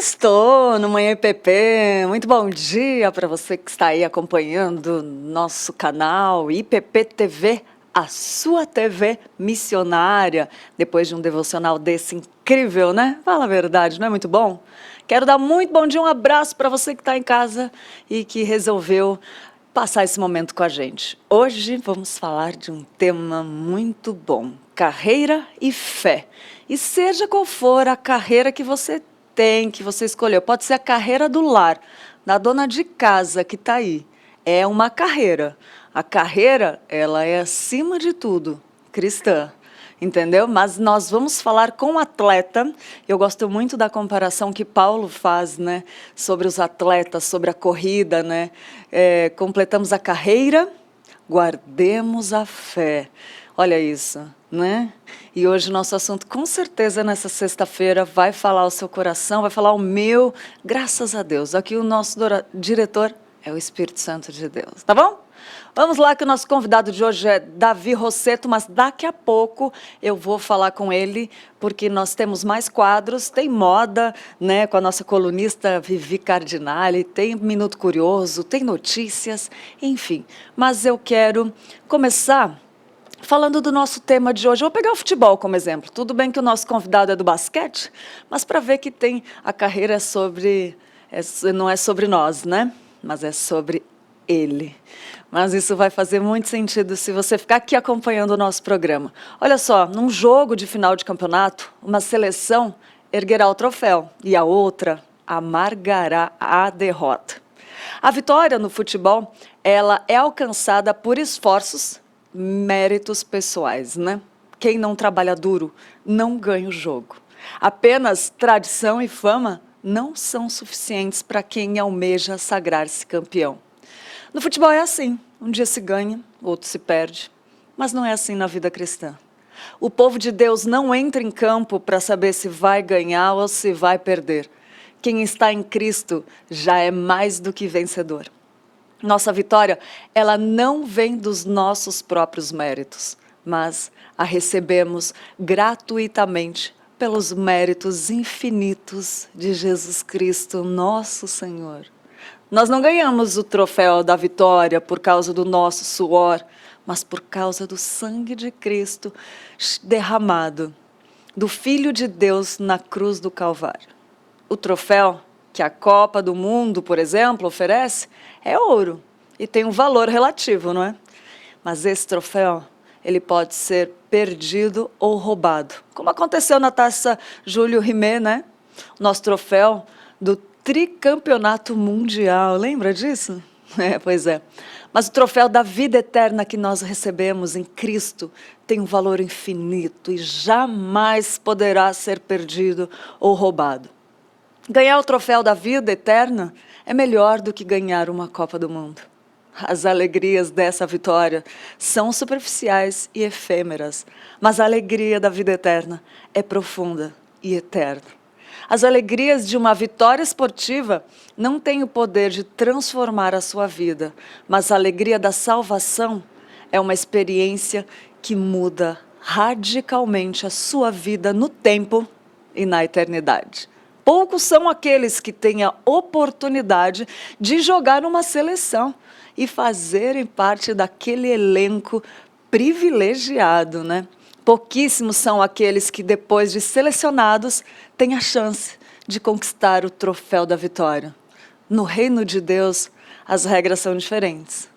Sextou no Manhã IPP. Muito bom dia para você que está aí acompanhando nosso canal IPP TV, a sua TV missionária. Depois de um devocional desse incrível, né? Fala a verdade, não é muito bom? Quero dar muito bom dia, um abraço para você que está em casa e que resolveu passar esse momento com a gente. Hoje vamos falar de um tema muito bom: carreira e fé. E seja qual for a carreira que você tem, que você escolheu, pode ser a carreira do lar, da dona de casa que está aí. É uma carreira. A carreira, ela é acima de tudo cristã. Entendeu? Mas nós vamos falar com o atleta. Eu gosto muito da comparação que Paulo faz, né, sobre os atletas, sobre a corrida, né? Completamos a carreira, guardemos a fé. Olha isso, né? E hoje o nosso assunto, com certeza, nessa sexta-feira, vai falar ao seu coração, vai falar ao meu, graças a Deus. Aqui o nosso diretor é o Espírito Santo de Deus, tá bom? Vamos lá, que o nosso convidado de hoje é Davi Rosseto, mas daqui a pouco eu vou falar com ele, porque nós temos mais quadros, tem moda, né, com a nossa colunista Vivi Cardinale, tem Minuto Curioso, tem notícias, enfim. Mas eu quero começar falando do nosso tema de hoje. Eu vou pegar o futebol como exemplo. Tudo bem que o nosso convidado é do basquete, mas para ver que tem a carreira não é sobre nós, né? Mas é sobre ele. Mas isso vai fazer muito sentido se você ficar aqui acompanhando o nosso programa. Olha só, num jogo de final de campeonato, uma seleção erguerá o troféu e a outra amargará a derrota. A vitória no futebol, ela é alcançada por esforços, méritos pessoais, né? Quem não trabalha duro não ganha o jogo. Apenas tradição e fama não são suficientes para quem almeja sagrar-se campeão. No futebol é assim, um dia se ganha, outro se perde, mas não é assim na vida cristã. O povo de Deus não entra em campo para saber se vai ganhar ou se vai perder. Quem está em Cristo já é mais do que vencedor. Nossa vitória, ela não vem dos nossos próprios méritos, mas a recebemos gratuitamente pelos méritos infinitos de Jesus Cristo, nosso Senhor. Nós não ganhamos o troféu da vitória por causa do nosso suor, mas por causa do sangue de Cristo derramado, do Filho de Deus na cruz do Calvário. O troféu que a Copa do Mundo, por exemplo, oferece é ouro e tem um valor relativo, não é? Mas esse troféu, ele pode ser perdido ou roubado, como aconteceu na Taça Júlio Rimet, né? Nosso troféu do tricampeonato mundial, lembra disso? Pois é. Mas o troféu da vida eterna que nós recebemos em Cristo tem um valor infinito e jamais poderá ser perdido ou roubado. Ganhar o troféu da vida eterna é melhor do que ganhar uma Copa do Mundo. As alegrias dessa vitória são superficiais e efêmeras, mas a alegria da vida eterna é profunda e eterna. As alegrias de uma vitória esportiva não têm o poder de transformar a sua vida, mas a alegria da salvação é uma experiência que muda radicalmente a sua vida no tempo e na eternidade. Poucos são aqueles que têm a oportunidade de jogar numa seleção e fazerem parte daquele elenco privilegiado, né? Pouquíssimos são aqueles que, depois de selecionados, têm a chance de conquistar o troféu da vitória. No reino de Deus, as regras são diferentes.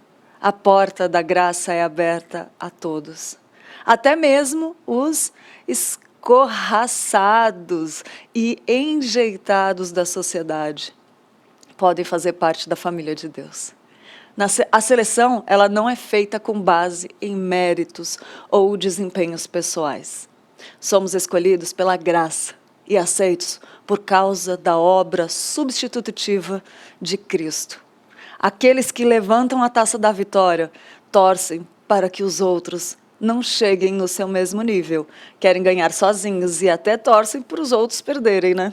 A porta da graça é aberta a todos, até mesmo os escorraçados e enjeitados da sociedade podem fazer parte da família de Deus. A seleção, ela não é feita com base em méritos ou desempenhos pessoais. Somos escolhidos pela graça e aceitos por causa da obra substitutiva de Cristo. Aqueles que levantam a taça da vitória torcem para que os outros não cheguem no seu mesmo nível. Querem ganhar sozinhos e até torcem para os outros perderem, né?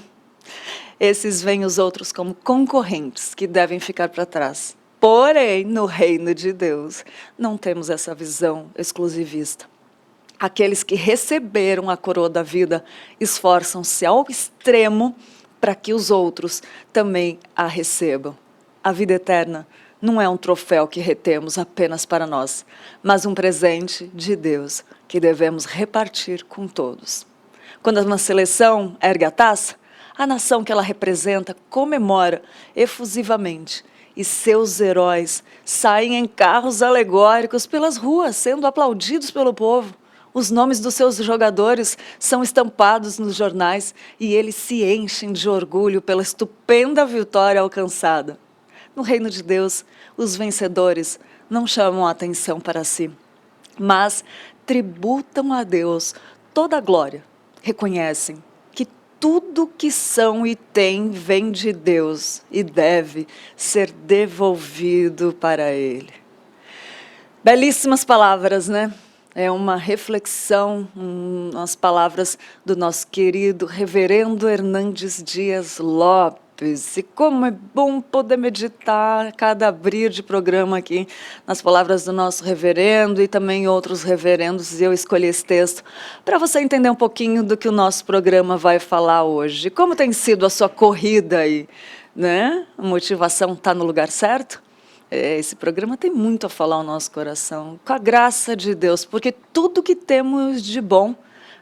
Esses veem os outros como concorrentes que devem ficar para trás. Porém, no reino de Deus, não temos essa visão exclusivista. Aqueles que receberam a coroa da vida esforçam-se ao extremo para que os outros também a recebam. A vida eterna não é um troféu que retemos apenas para nós, mas um presente de Deus que devemos repartir com todos. Quando uma seleção ergue a taça, a nação que ela representa comemora efusivamente e seus heróis saem em carros alegóricos pelas ruas, sendo aplaudidos pelo povo. Os nomes dos seus jogadores são estampados nos jornais e eles se enchem de orgulho pela estupenda vitória alcançada. No reino de Deus, os vencedores não chamam a atenção para si, mas tributam a Deus toda a glória. Reconhecem que tudo que são e têm vem de Deus e deve ser devolvido para Ele. Belíssimas palavras, né? É uma reflexão nas palavras do nosso querido reverendo Hernandes Dias Lopes. E como é bom poder meditar cada abrir de programa aqui nas palavras do nosso reverendo e também outros reverendos. E eu escolhi esse texto para você entender um pouquinho do que o nosso programa vai falar hoje. Como tem sido a sua corrida aí, né? A motivação está no lugar certo? Esse programa tem muito a falar ao nosso coração, com a graça de Deus, porque tudo que temos de bom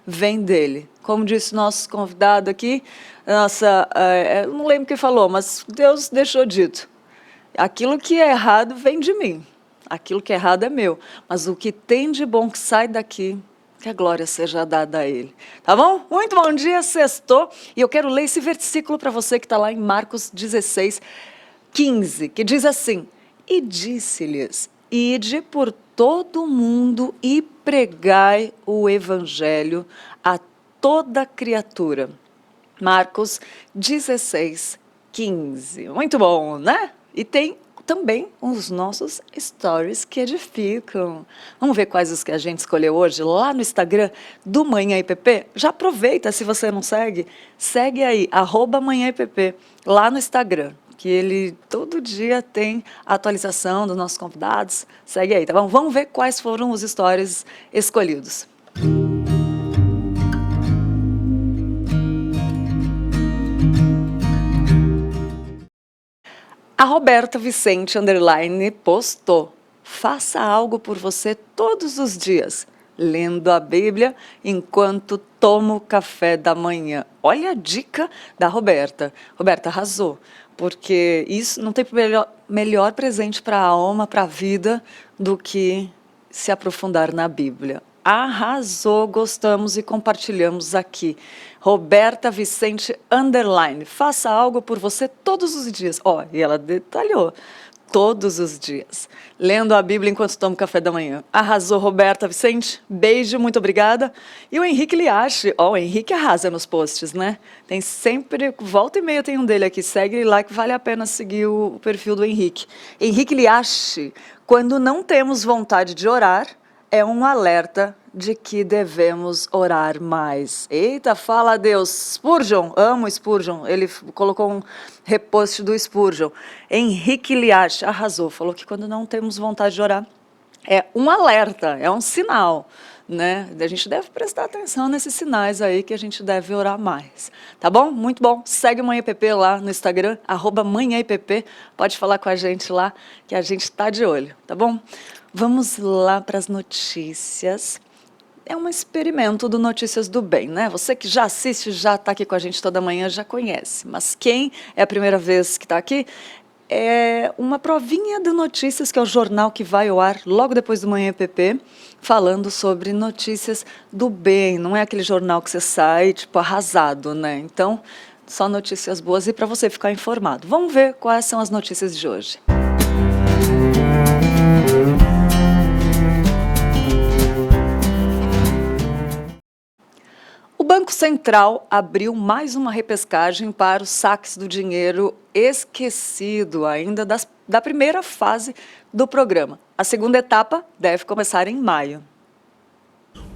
vem dele. Como disse nosso convidado aqui, não lembro quem falou, mas Deus deixou dito, aquilo que é errado vem de mim, aquilo que é errado é meu, mas o que tem de bom que sai daqui, que a glória seja dada a Ele. Tá bom? Muito bom dia, sextou, e eu quero ler esse versículo para você que está lá em Marcos 16, 15, que diz assim: e disse-lhes, ide por todo o mundo e pregai o evangelho a toda criatura. Marcos 16, 15. Muito bom, né? E tem também os nossos stories que edificam. Vamos ver quais os que a gente escolheu hoje lá no Instagram do Manhã IPP? Já aproveita, se você não segue, segue aí, @manhãIPP, lá no Instagram, que ele todo dia tem atualização dos nossos convidados. Segue aí, tá bom? Vamos ver quais foram os stories escolhidos. A Roberta Vicente _ postou: faça algo por você todos os dias, lendo a Bíblia enquanto tomo café da manhã. Olha a dica da Roberta. Roberta arrasou, porque isso não tem melhor presente para a alma, para a vida, do que se aprofundar na Bíblia. Arrasou, gostamos e compartilhamos aqui. Roberta Vicente _ faça algo por você todos os dias. Ó, e ela detalhou. Todos os dias, lendo a Bíblia enquanto tomo café da manhã. Arrasou, Roberta Vicente. Beijo, muito obrigada. E o Henrique Liache, o Henrique arrasa nos posts, né? Tem sempre, volta e meia tem um dele aqui, segue ele lá que vale a pena seguir o perfil do Henrique. Henrique Liache, quando não temos vontade de orar, é um alerta de que devemos orar mais. Eita, fala a Deus. Spurgeon, amo Spurgeon. Ele colocou um repost do Spurgeon. Henrique Liache arrasou. Falou que quando não temos vontade de orar, é um alerta, é um sinal, né? A gente deve prestar atenção nesses sinais aí que a gente deve orar mais. Tá bom? Muito bom. Segue o Manhã IPP lá no Instagram, @manhãIPP. Pode falar com a gente lá, que a gente está de olho. Tá bom? Vamos lá para as notícias. É um experimento do Notícias do Bem, né? Você que já assiste, já está aqui com a gente toda manhã, já conhece. Mas quem é a primeira vez que está aqui, é uma provinha do Notícias, que é o jornal que vai ao ar logo depois do Manhã IPP, falando sobre notícias do bem. Não é aquele jornal que você sai, tipo, arrasado, né? Então, só notícias boas e para você ficar informado. Vamos ver quais são as notícias de hoje. O Banco Central abriu mais uma repescagem para os saques do dinheiro esquecido ainda da primeira fase do programa. A segunda etapa deve começar em maio.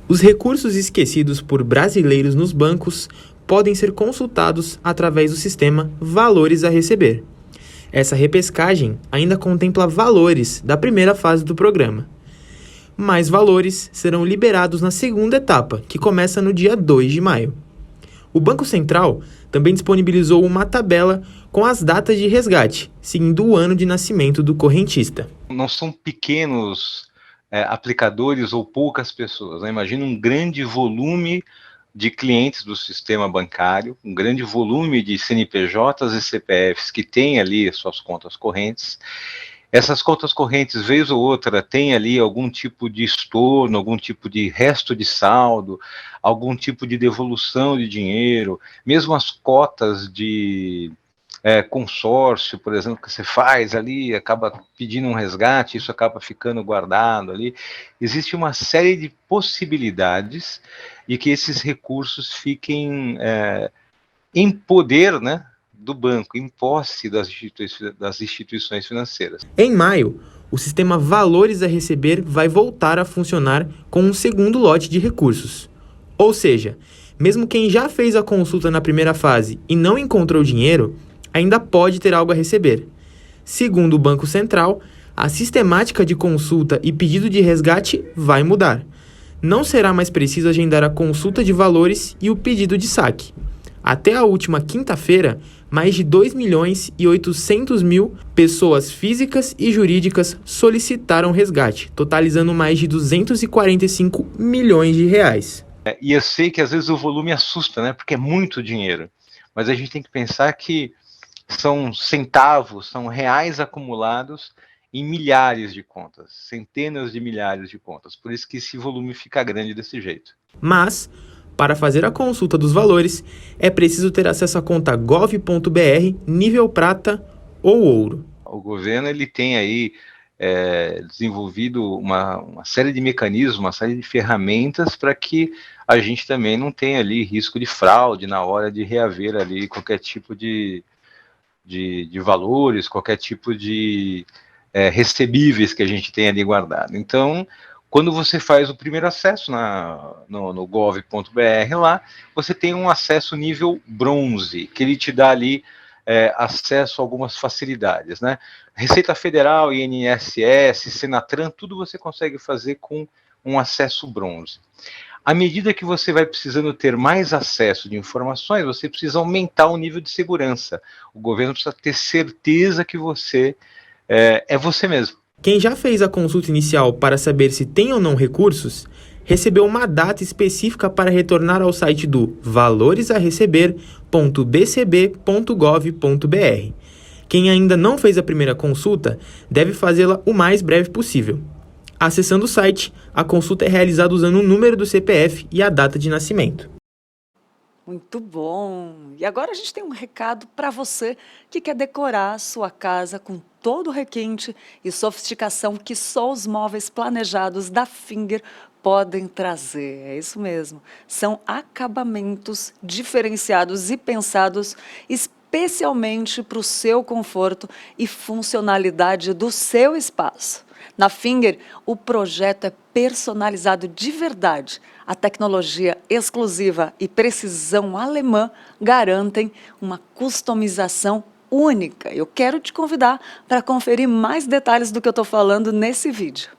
Os recursos esquecidos por brasileiros nos bancos podem ser consultados através do sistema Valores a Receber. Essa repescagem ainda contempla valores da primeira fase do programa. Mais valores serão liberados na segunda etapa, que começa no dia 2 de maio. O Banco Central também disponibilizou uma tabela com as datas de resgate, seguindo o ano de nascimento do correntista. Não são pequenos aplicadores ou poucas pessoas, né? Imagina um grande volume de clientes do sistema bancário, um grande volume de CNPJs e CPFs que têm ali suas contas correntes. Essas contas correntes, vez ou outra, tem ali algum tipo de estorno, algum tipo de resto de saldo, algum tipo de devolução de dinheiro, mesmo as cotas de consórcio, por exemplo, que você faz ali, acaba pedindo um resgate, isso acaba ficando guardado ali. Existe uma série de possibilidades de que esses recursos fiquem em poder, né, do banco, em posse das instituições financeiras. Em maio, o sistema Valores a Receber vai voltar a funcionar com um segundo lote de recursos. Ou seja, mesmo quem já fez a consulta na primeira fase e não encontrou dinheiro, ainda pode ter algo a receber. Segundo o Banco Central, a sistemática de consulta e pedido de resgate vai mudar. Não será mais preciso agendar a consulta de valores e o pedido de saque. Até a última quinta-feira, mais de 2.800.000 pessoas físicas e jurídicas solicitaram resgate, totalizando mais de 245 milhões de reais. E eu sei que às vezes o volume assusta, né? Porque é muito dinheiro. Mas a gente tem que pensar que são centavos, são reais acumulados em milhares de contas, centenas de milhares de contas. Por isso que esse volume fica grande desse jeito. Mas, para fazer a consulta dos valores, é preciso ter acesso à conta gov.br, nível prata ou ouro. O governo ele tem aí desenvolvido uma série de mecanismos, uma série de ferramentas para que a gente também não tenha ali risco de fraude na hora de reaver ali qualquer tipo de valores, qualquer tipo de recebíveis que a gente tem ali guardado. Então, quando você faz o primeiro acesso no gov.br lá, você tem um acesso nível bronze, que ele te dá ali acesso a algumas facilidades, né? Receita Federal, INSS, Senatran, tudo você consegue fazer com um acesso bronze. À medida que você vai precisando ter mais acesso de informações, você precisa aumentar o nível de segurança. O governo precisa ter certeza que você é você mesmo. Quem já fez a consulta inicial para saber se tem ou não recursos, recebeu uma data específica para retornar ao site do valoresareceber.bcb.gov.br. Quem ainda não fez a primeira consulta deve fazê-la o mais breve possível. Acessando o site, a consulta é realizada usando o número do CPF e a data de nascimento. Muito bom! E agora a gente tem um recado para você que quer decorar a sua casa com todo o requinte e sofisticação que só os móveis planejados da Finger podem trazer. É isso mesmo. São acabamentos diferenciados e pensados especialmente para o seu conforto e funcionalidade do seu espaço. Na Finger, o projeto é personalizado de verdade. A tecnologia exclusiva e precisão alemã garantem uma customização única. Eu quero te convidar para conferir mais detalhes do que eu estou falando nesse vídeo.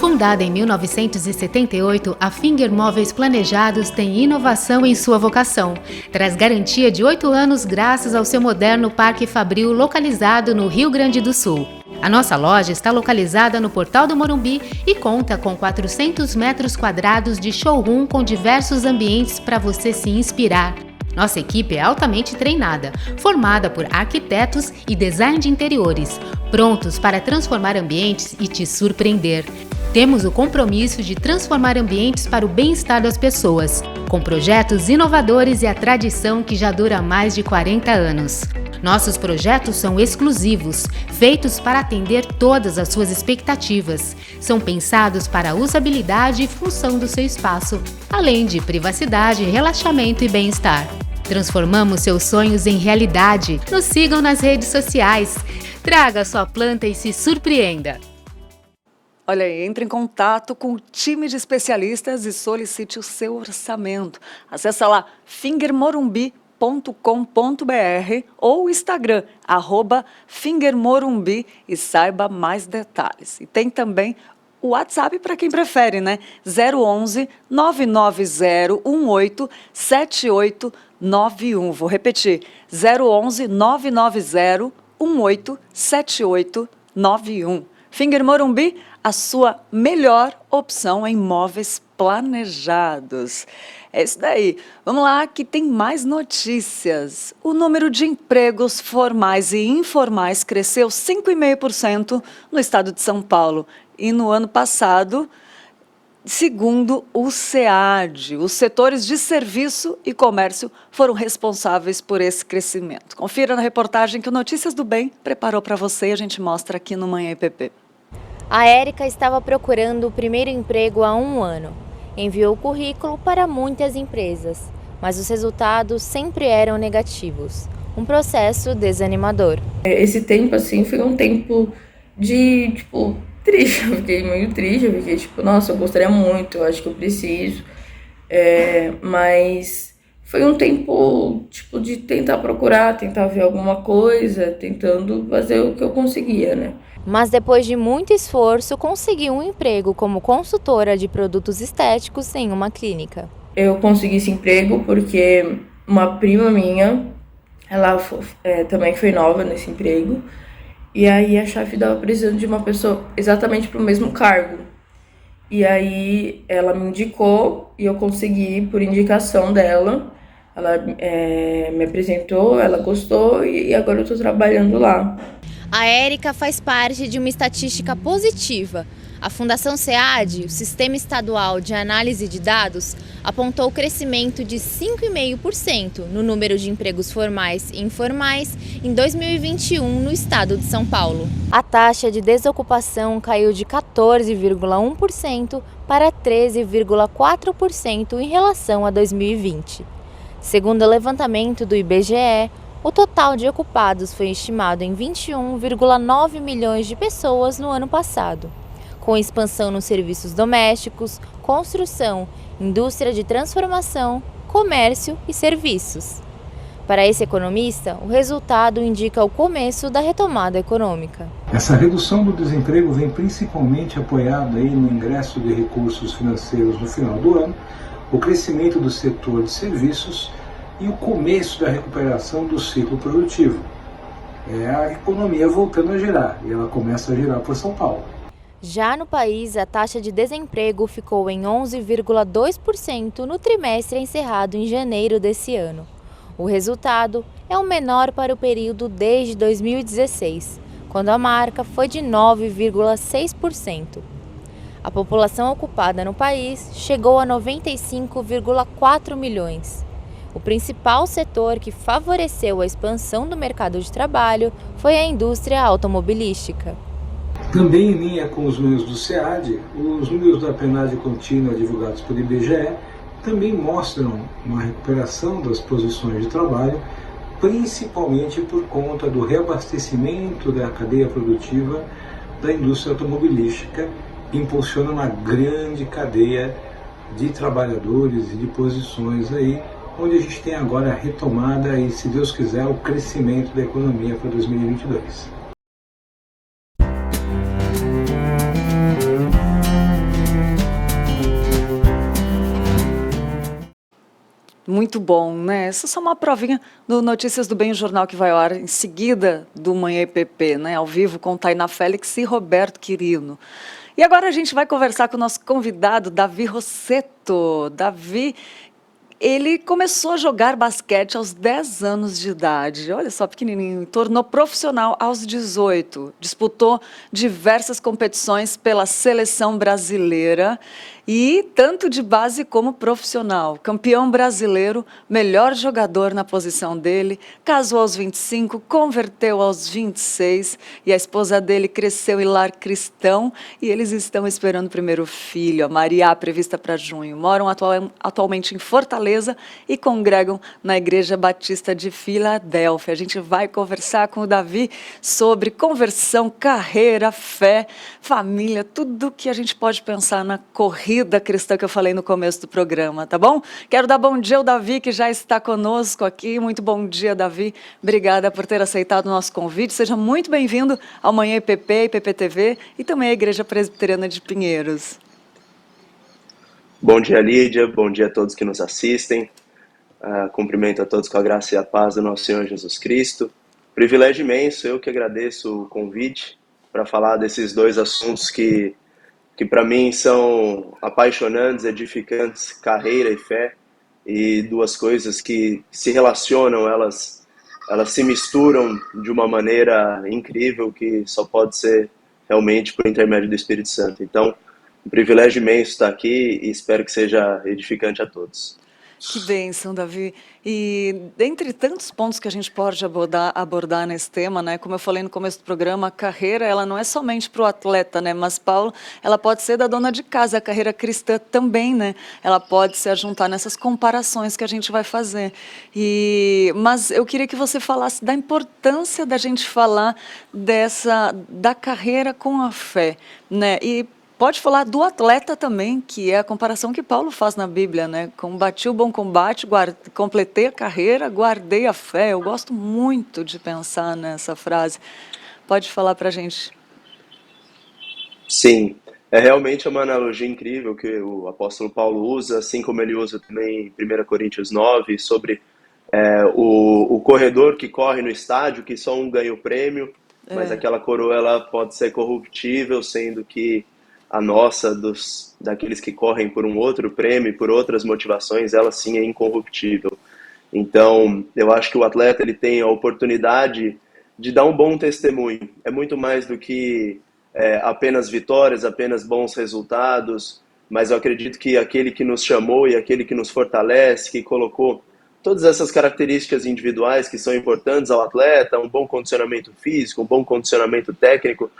Fundada em 1978, a Finger Móveis Planejados tem inovação em sua vocação. Traz garantia de 8 anos graças ao seu moderno Parque Fabril localizado no Rio Grande do Sul. A nossa loja está localizada no Portal do Morumbi e conta com 400 metros quadrados de showroom com diversos ambientes para você se inspirar. Nossa equipe é altamente treinada, formada por arquitetos e design de interiores, prontos para transformar ambientes e te surpreender. Temos o compromisso de transformar ambientes para o bem-estar das pessoas, com projetos inovadores e a tradição que já dura mais de 40 anos. Nossos projetos são exclusivos, feitos para atender todas as suas expectativas. São pensados para a usabilidade e função do seu espaço, além de privacidade, relaxamento e bem-estar. Transformamos seus sonhos em realidade. Nos sigam nas redes sociais. Traga sua planta e se surpreenda. Olha aí, entre em contato com o time de especialistas e solicite o seu orçamento. Acesse lá fingermorumbi.com.br ou o Instagram, @fingermorumbi, e saiba mais detalhes. E tem também o WhatsApp para quem prefere, né? 011 990 18 7891. Vou repetir, 011 990 18 7891. Finger Morumbi, a sua melhor opção em móveis planejados. É isso daí. Vamos lá, que tem mais notícias. O número de empregos formais e informais cresceu 5,5% no estado de São Paulo. E no ano passado, segundo o SEAD, os setores de serviço e comércio foram responsáveis por esse crescimento. Confira na reportagem que o Notícias do Bem preparou para você e a gente mostra aqui no Manhã IPP. A Érica estava procurando o primeiro emprego há 1 ano. Enviou o currículo para muitas empresas, mas os resultados sempre eram negativos. Um processo desanimador. Esse tempo, assim, foi um tempo de, triste. Eu fiquei meio triste, eu fiquei nossa, eu gostaria muito, eu acho que eu preciso. Mas foi um tempo, de tentar procurar, tentar ver alguma coisa, tentando fazer o que eu conseguia, né? Mas depois de muito esforço, conseguiu um emprego como consultora de produtos estéticos em uma clínica. Eu consegui esse emprego porque uma prima minha, ela também foi nova nesse emprego, e aí a chefe estava precisando de uma pessoa exatamente para o mesmo cargo. E aí ela me indicou e eu consegui por indicação dela. Ela me apresentou, ela gostou e agora eu estou trabalhando lá. A Érica faz parte de uma estatística positiva. A Fundação SEAD, o Sistema Estadual de Análise de Dados, apontou o crescimento de 5,5% no número de empregos formais e informais em 2021 no estado de São Paulo. A taxa de desocupação caiu de 14,1% para 13,4% em relação a 2020. Segundo o levantamento do IBGE, o total de ocupados foi estimado em 21,9 milhões de pessoas no ano passado, com expansão nos serviços domésticos, construção, indústria de transformação, comércio e serviços. Para esse economista, o resultado indica o começo da retomada econômica. Essa redução do desemprego vem principalmente apoiada aí no ingresso de recursos financeiros no final do ano, o crescimento do setor de serviços e o começo da recuperação do ciclo produtivo. É a economia voltando a girar, e ela começa a girar por São Paulo. Já no país, a taxa de desemprego ficou em 11,2% no trimestre encerrado em janeiro desse ano. O resultado é o menor para o período desde 2016, quando a marca foi de 9,6%. A população ocupada no país chegou a 95,4 milhões. O principal setor que favoreceu a expansão do mercado de trabalho foi a indústria automobilística. Também em linha com os números do SEAD, os números da PNAD contínua divulgados pelo IBGE também mostram uma recuperação das posições de trabalho, principalmente por conta do reabastecimento da cadeia produtiva da indústria automobilística, que impulsiona uma grande cadeia de trabalhadores e de posições aí, onde a gente tem agora a retomada e, se Deus quiser, o crescimento da economia para 2022. Muito bom, né? Essa é só uma provinha do Notícias do Bem, o jornal que vai ao ar em seguida do Manhã IPP, né? Ao vivo com Tainá Félix e Roberto Quirino. E agora a gente vai conversar com o nosso convidado, Davi Rossetto. Davi, ele começou a jogar basquete aos 10 anos de idade, olha só, pequenininho, e tornou profissional aos 18. Disputou diversas competições pela seleção brasileira e tanto de base como profissional. Campeão brasileiro, melhor jogador na posição dele, casou aos 25, converteu aos 26 e a esposa dele cresceu em lar cristão e eles estão esperando o primeiro filho, a Maria, prevista para junho. Moram atualmente em Fortaleza, Fortaleza e congregam na Igreja Batista de Filadélfia. A gente vai conversar com o Davi sobre conversão, carreira, fé, família, tudo que a gente pode pensar na corrida cristã que eu falei no começo do programa, tá bom? Quero dar bom dia ao Davi, que já está conosco aqui. Muito bom dia, Davi. Obrigada por ter aceitado o nosso convite. Seja muito bem-vindo ao Manhã IPP, IPP-TV e também à Igreja Presbiteriana de Pinheiros. Bom dia, Lídia. Bom dia a todos que nos assistem. Cumprimento a todos com a graça e a paz do nosso Senhor Jesus Cristo. Privilégio imenso, eu que agradeço o convite para falar desses dois assuntos que para mim são apaixonantes, edificantes, carreira e fé, e duas coisas que se relacionam, elas se misturam de uma maneira incrível que só pode ser realmente por intermédio do Espírito Santo. Então, um privilégio imenso estar aqui e espero que seja edificante a todos. Que bênção, Davi. E dentre tantos pontos que a gente pode abordar nesse tema, né? Como eu falei no começo do programa, a carreira, ela não é somente para o atleta, né? Mas, Paulo, ela pode ser da dona de casa, a carreira cristã também, né? Ela pode se ajuntar nessas comparações que a gente vai fazer. Mas eu queria que você falasse da importância da gente falar da carreira com a fé, né? E pode falar do atleta também, que é a comparação que Paulo faz na Bíblia, né? Combati o bom combate, completei a carreira, guardei a fé. Eu gosto muito de pensar nessa frase. Pode falar para a gente? Sim, é realmente uma analogia incrível que o apóstolo Paulo usa, assim como ele usa também em 1 Coríntios 9, sobre o corredor que corre no estádio, que só um ganha o prêmio, mas aquela coroa ela pode ser corruptível, sendo que a nossa, daqueles que correm por um outro prêmio, por outras motivações, ela sim é incorruptível. Então, eu acho que o atleta ele tem a oportunidade de dar um bom testemunho. É muito mais do que apenas vitórias, apenas bons resultados, mas eu acredito que aquele que nos chamou e aquele que nos fortalece, que colocou todas essas características individuais que são importantes ao atleta, um bom condicionamento físico, um bom condicionamento técnico,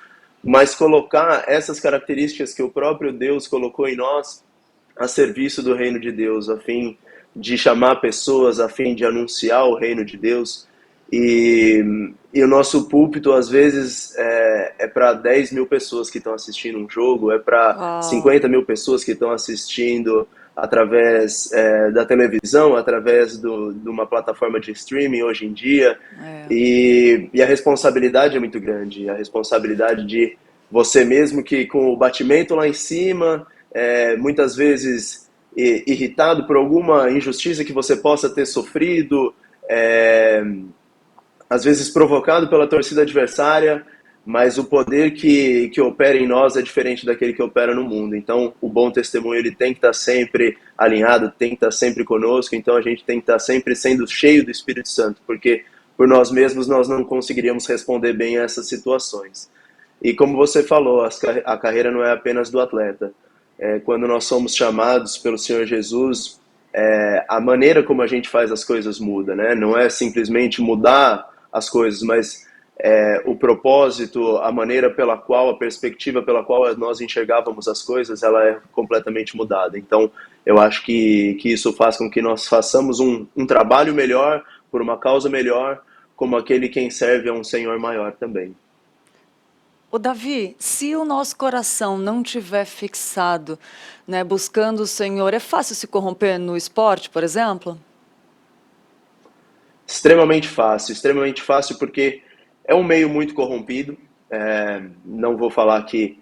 mas colocar essas características que o próprio Deus colocou em nós a serviço do reino de Deus, a fim de chamar pessoas, a fim de anunciar o reino de Deus. E o nosso púlpito, às vezes, é para 10 mil pessoas que estão assistindo um jogo, é para 50 mil pessoas que estão assistindo através da televisão, através de uma plataforma de streaming hoje em dia. E a responsabilidade é muito grande, a responsabilidade de você mesmo que com o batimento lá em cima, muitas vezes irritado por alguma injustiça que você possa ter sofrido, às vezes provocado pela torcida adversária, mas o poder que opera em nós é diferente daquele que opera no mundo. Então, o bom testemunho ele tem que estar sempre alinhado, tem que estar sempre conosco, então a gente tem que estar sempre sendo cheio do Espírito Santo, porque por nós mesmos nós não conseguiríamos responder bem a essas situações. E como você falou, a carreira não é apenas do atleta. Quando nós somos chamados pelo Senhor Jesus, a maneira como a gente faz as coisas muda, né? Não é simplesmente mudar as coisas, mas o propósito, a maneira pela qual, a perspectiva pela qual nós enxergávamos as coisas, ela é completamente mudada. Então, eu acho que isso faz com que nós façamos um trabalho melhor, por uma causa melhor, como aquele quem serve a um Senhor maior também. Ô Davi, se o nosso coração não tiver fixado, né, buscando o Senhor, é fácil se corromper no esporte, por exemplo? Extremamente fácil, porque é um meio muito corrompido. Não vou falar que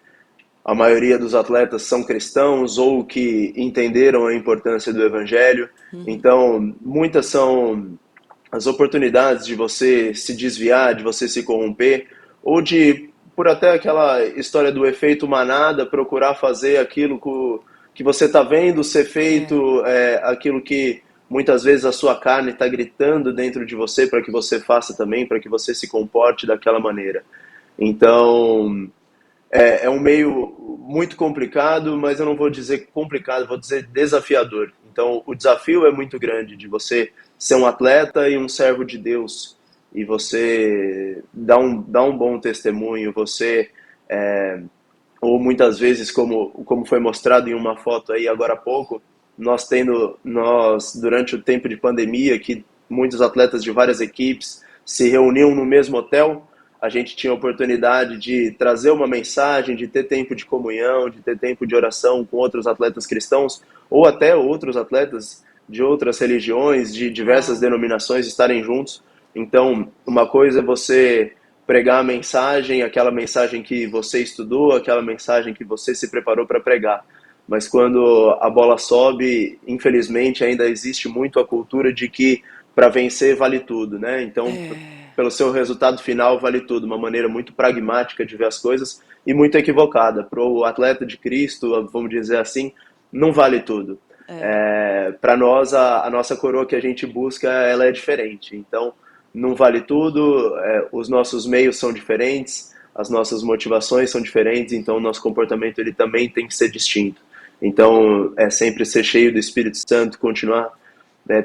a maioria dos atletas são cristãos ou que entenderam a importância do Evangelho. Então, muitas são as oportunidades de você se desviar, de você se corromper, ou de, por até aquela história do efeito manada, procurar fazer aquilo que você está vendo ser feito, aquilo que muitas vezes a sua carne está gritando dentro de você para que você faça também, para que você se comporte daquela maneira. Então, é um meio muito complicado, mas eu não vou dizer complicado, vou dizer desafiador. Então, o desafio é muito grande de você ser um atleta e um servo de Deus, e você dá um bom testemunho, você, ou muitas vezes, como foi mostrado em uma foto aí agora há pouco, nós durante o tempo de pandemia, que muitos atletas de várias equipes se reuniam no mesmo hotel, a gente tinha a oportunidade de trazer uma mensagem, de ter tempo de comunhão, de ter tempo de oração com outros atletas cristãos, ou até outros atletas de outras religiões, de diversas denominações estarem juntos. Então, uma coisa é você pregar a mensagem, aquela mensagem que você estudou, aquela mensagem que você se preparou para pregar. Mas quando a bola sobe, infelizmente ainda existe muito a cultura de que para vencer vale tudo, né? Então, pelo seu resultado final vale tudo, uma maneira muito pragmática de ver as coisas e muito equivocada. Para o atleta de Cristo, vamos dizer assim, não vale tudo. Para nós, a nossa coroa que a gente busca, ela é diferente. Então, não vale tudo, os nossos meios são diferentes, as nossas motivações são diferentes, então o nosso comportamento ele também tem que ser distinto. Então, é sempre ser cheio do Espírito Santo, continuar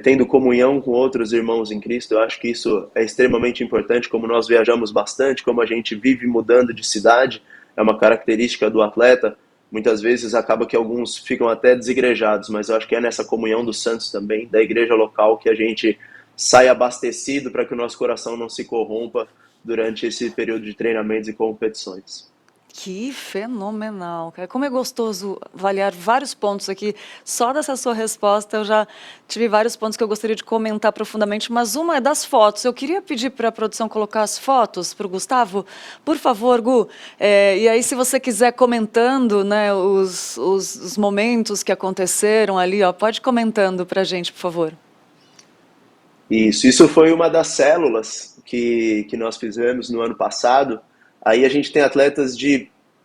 tendo comunhão com outros irmãos em Cristo. Eu acho que isso é extremamente importante, como nós viajamos bastante, como a gente vive mudando de cidade, é uma característica do atleta. Muitas vezes acaba que alguns ficam até desigrejados, mas eu acho que é nessa comunhão dos santos também, da igreja local, que a gente sai abastecido para que o nosso coração não se corrompa durante esse período de treinamentos e competições. Que fenomenal, cara. Como é gostoso avaliar vários pontos aqui. Só dessa sua resposta eu já tive vários pontos que eu gostaria de comentar profundamente, mas uma é das fotos. Eu queria pedir para a produção colocar as fotos para o Gustavo. Por favor, Gu. E aí, se você quiser comentando, né, os momentos que aconteceram ali, ó, pode ir comentando para a gente, por favor. Isso foi uma das células que nós fizemos no ano passado. Aí a gente tem atletas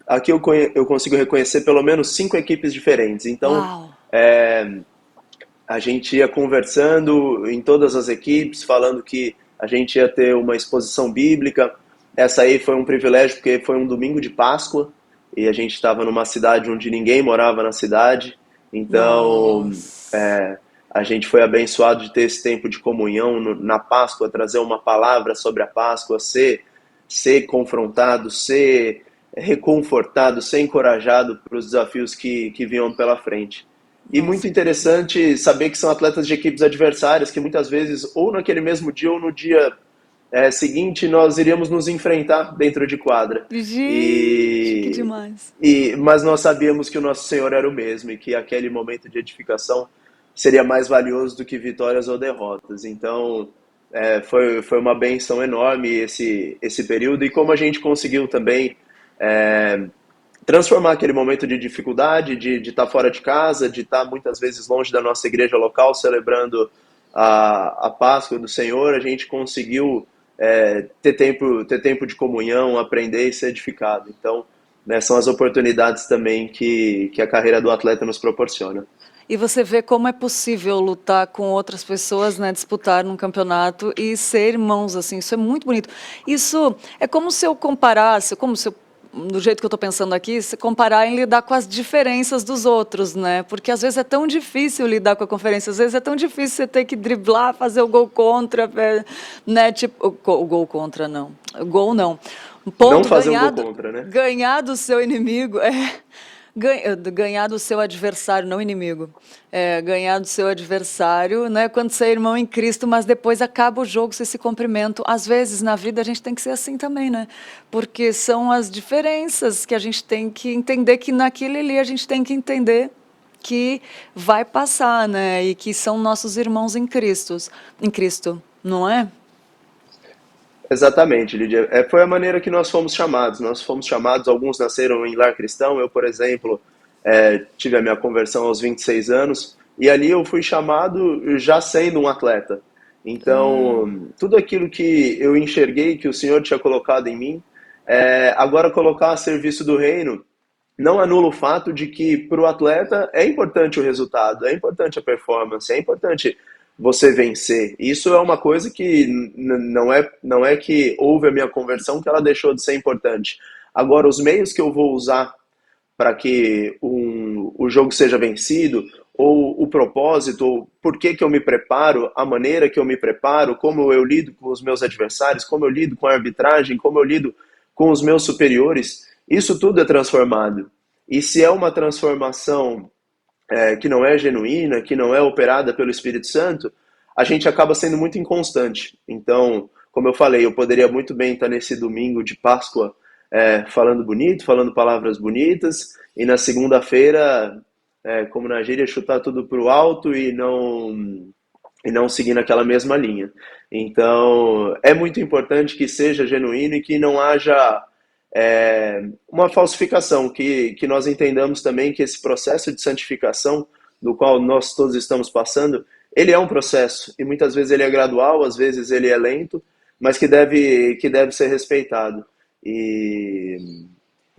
aqui eu consigo reconhecer pelo menos 5 equipes diferentes. Então, a gente ia conversando em todas as equipes, falando que a gente ia ter uma exposição bíblica. Essa aí foi um privilégio, porque foi um domingo de Páscoa, e a gente estava numa cidade onde ninguém morava na cidade. Então, a gente foi abençoado de ter esse tempo de comunhão na Páscoa, trazer uma palavra sobre a Páscoa, ser confrontado, ser reconfortado, ser encorajado para os desafios que vinham pela frente. E muito interessante saber que são atletas de equipes adversárias, que muitas vezes, ou naquele mesmo dia, ou no dia seguinte, nós iríamos nos enfrentar dentro de quadra. Gente, que demais. Mas nós sabíamos que o nosso Senhor era o mesmo, e que aquele momento de edificação seria mais valioso do que vitórias ou derrotas. Então, foi uma bênção enorme esse período, e como a gente conseguiu também transformar aquele momento de dificuldade, de estar fora de casa, de estar muitas vezes longe da nossa igreja local, celebrando a Páscoa do Senhor, a gente conseguiu ter tempo de comunhão, aprender e ser edificado. Então, são as oportunidades também que a carreira do atleta nos proporciona. E você vê como é possível lutar com outras pessoas, né, disputar num campeonato e ser irmãos, assim, isso é muito bonito. Isso é como se eu comparasse, do jeito que eu estou pensando aqui, se comparar em lidar com as diferenças dos outros, né? Porque às vezes é tão difícil lidar com a conferência, às vezes é tão difícil você ter que driblar, fazer o gol contra, né? Tipo, o gol contra, não. O gol não. Um ponto não fazer um gol contra, né? Ganhar do seu inimigo ganhar do seu adversário, não inimigo, ganhar do seu adversário, né, quando você é irmão em Cristo, mas depois acaba o jogo, você se cumprimentam. Às vezes na vida a gente tem que ser assim também, né, porque são as diferenças que a gente tem que entender, que naquele ali a gente tem que entender que vai passar, né, e que são nossos irmãos em Cristo, não é? Exatamente, Lídia. Foi a maneira que nós fomos chamados. Nós fomos chamados, alguns nasceram em lar cristão. Eu, por exemplo, tive a minha conversão aos 26 anos, e ali eu fui chamado já sendo um atleta. Então, tudo aquilo que eu enxerguei que o Senhor tinha colocado em mim, agora colocar a serviço do reino, não anula o fato de que para o atleta é importante o resultado, é importante a performance, é importante você vencer. Isso é uma coisa que não é que houve a minha conversão que ela deixou de ser importante. Agora, os meios que eu vou usar para que o jogo seja vencido, ou o propósito, ou por que eu me preparo, a maneira que eu me preparo, como eu lido com os meus adversários, como eu lido com a arbitragem, como eu lido com os meus superiores, isso tudo é transformado. E se é uma transformação que não é genuína, que não é operada pelo Espírito Santo, a gente acaba sendo muito inconstante. Então, como eu falei, eu poderia muito bem estar nesse domingo de Páscoa falando bonito, falando palavras bonitas, e na segunda-feira, como na gíria, chutar tudo para o alto e não seguir naquela mesma linha. Então, é muito importante que seja genuíno e que não haja uma falsificação, que nós entendamos também que esse processo de santificação, do qual nós todos estamos passando, ele é um processo, e muitas vezes ele é gradual, às vezes ele é lento, mas que deve ser respeitado. E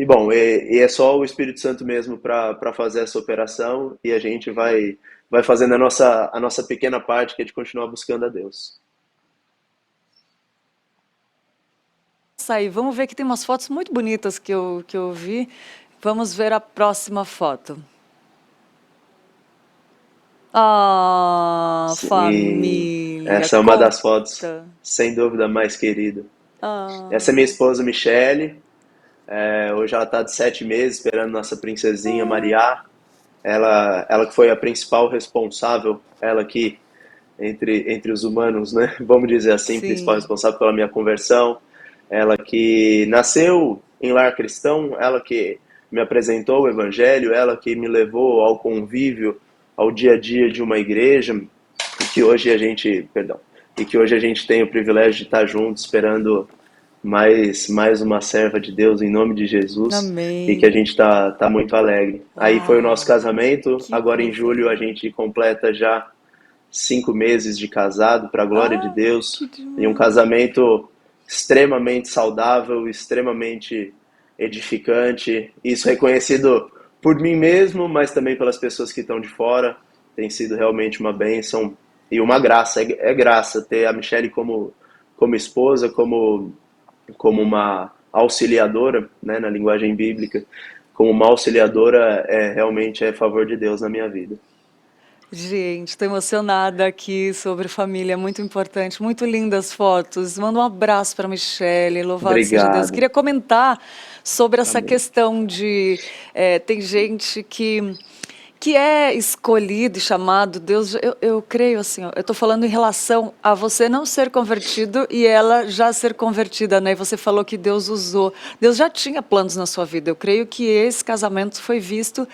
bom, é só o Espírito Santo mesmo para fazer essa operação, e a gente vai fazendo a nossa pequena parte, que é de continuar buscando a Deus. Aí, vamos ver que tem umas fotos muito bonitas que eu vi. Vamos ver a próxima foto. Ah, Sim, família. essa é uma das fotos, Conta. sem dúvida, mais querida. Ah, Essa é minha esposa, Michele. Hoje ela está de 7 meses esperando nossa princesinha Maria. Ela que foi a principal responsável, ela que, entre os humanos, né? Vamos dizer assim, principal sim. responsável pela minha conversão. Ela que nasceu em lar cristão, ela que me apresentou o Evangelho, ela que me levou ao convívio, ao dia a dia de uma igreja, e que hoje a gente tem o privilégio de estar juntos, esperando mais uma serva de Deus em nome de Jesus, e que a Amém. gente tá muito alegre. Aí foi o nosso Uau, casamento, que agora em coisa julho a linda. gente completa já 5 meses de casado, para a glória de Ah, que Deus, e um demais. casamento extremamente saudável, extremamente edificante, isso reconhecido por mim mesmo, mas também pelas pessoas que estão de fora, tem sido realmente uma bênção e uma graça, é graça ter a Michelle como esposa, como uma auxiliadora, né, na linguagem bíblica, como uma auxiliadora, realmente é favor de Deus na minha vida. Gente, estou emocionada aqui sobre família, é muito importante, muito lindas fotos. Manda um abraço para a Michelle, louvado seja Deus. Obrigado. Queria comentar sobre essa Amém. questão de tem gente que é escolhido e chamado, Deus, eu creio assim, ó, eu estou falando em relação a você não ser convertido e ela já ser convertida, né? E você falou que Deus usou, Deus já tinha planos na sua vida. Eu creio que esse casamento foi visto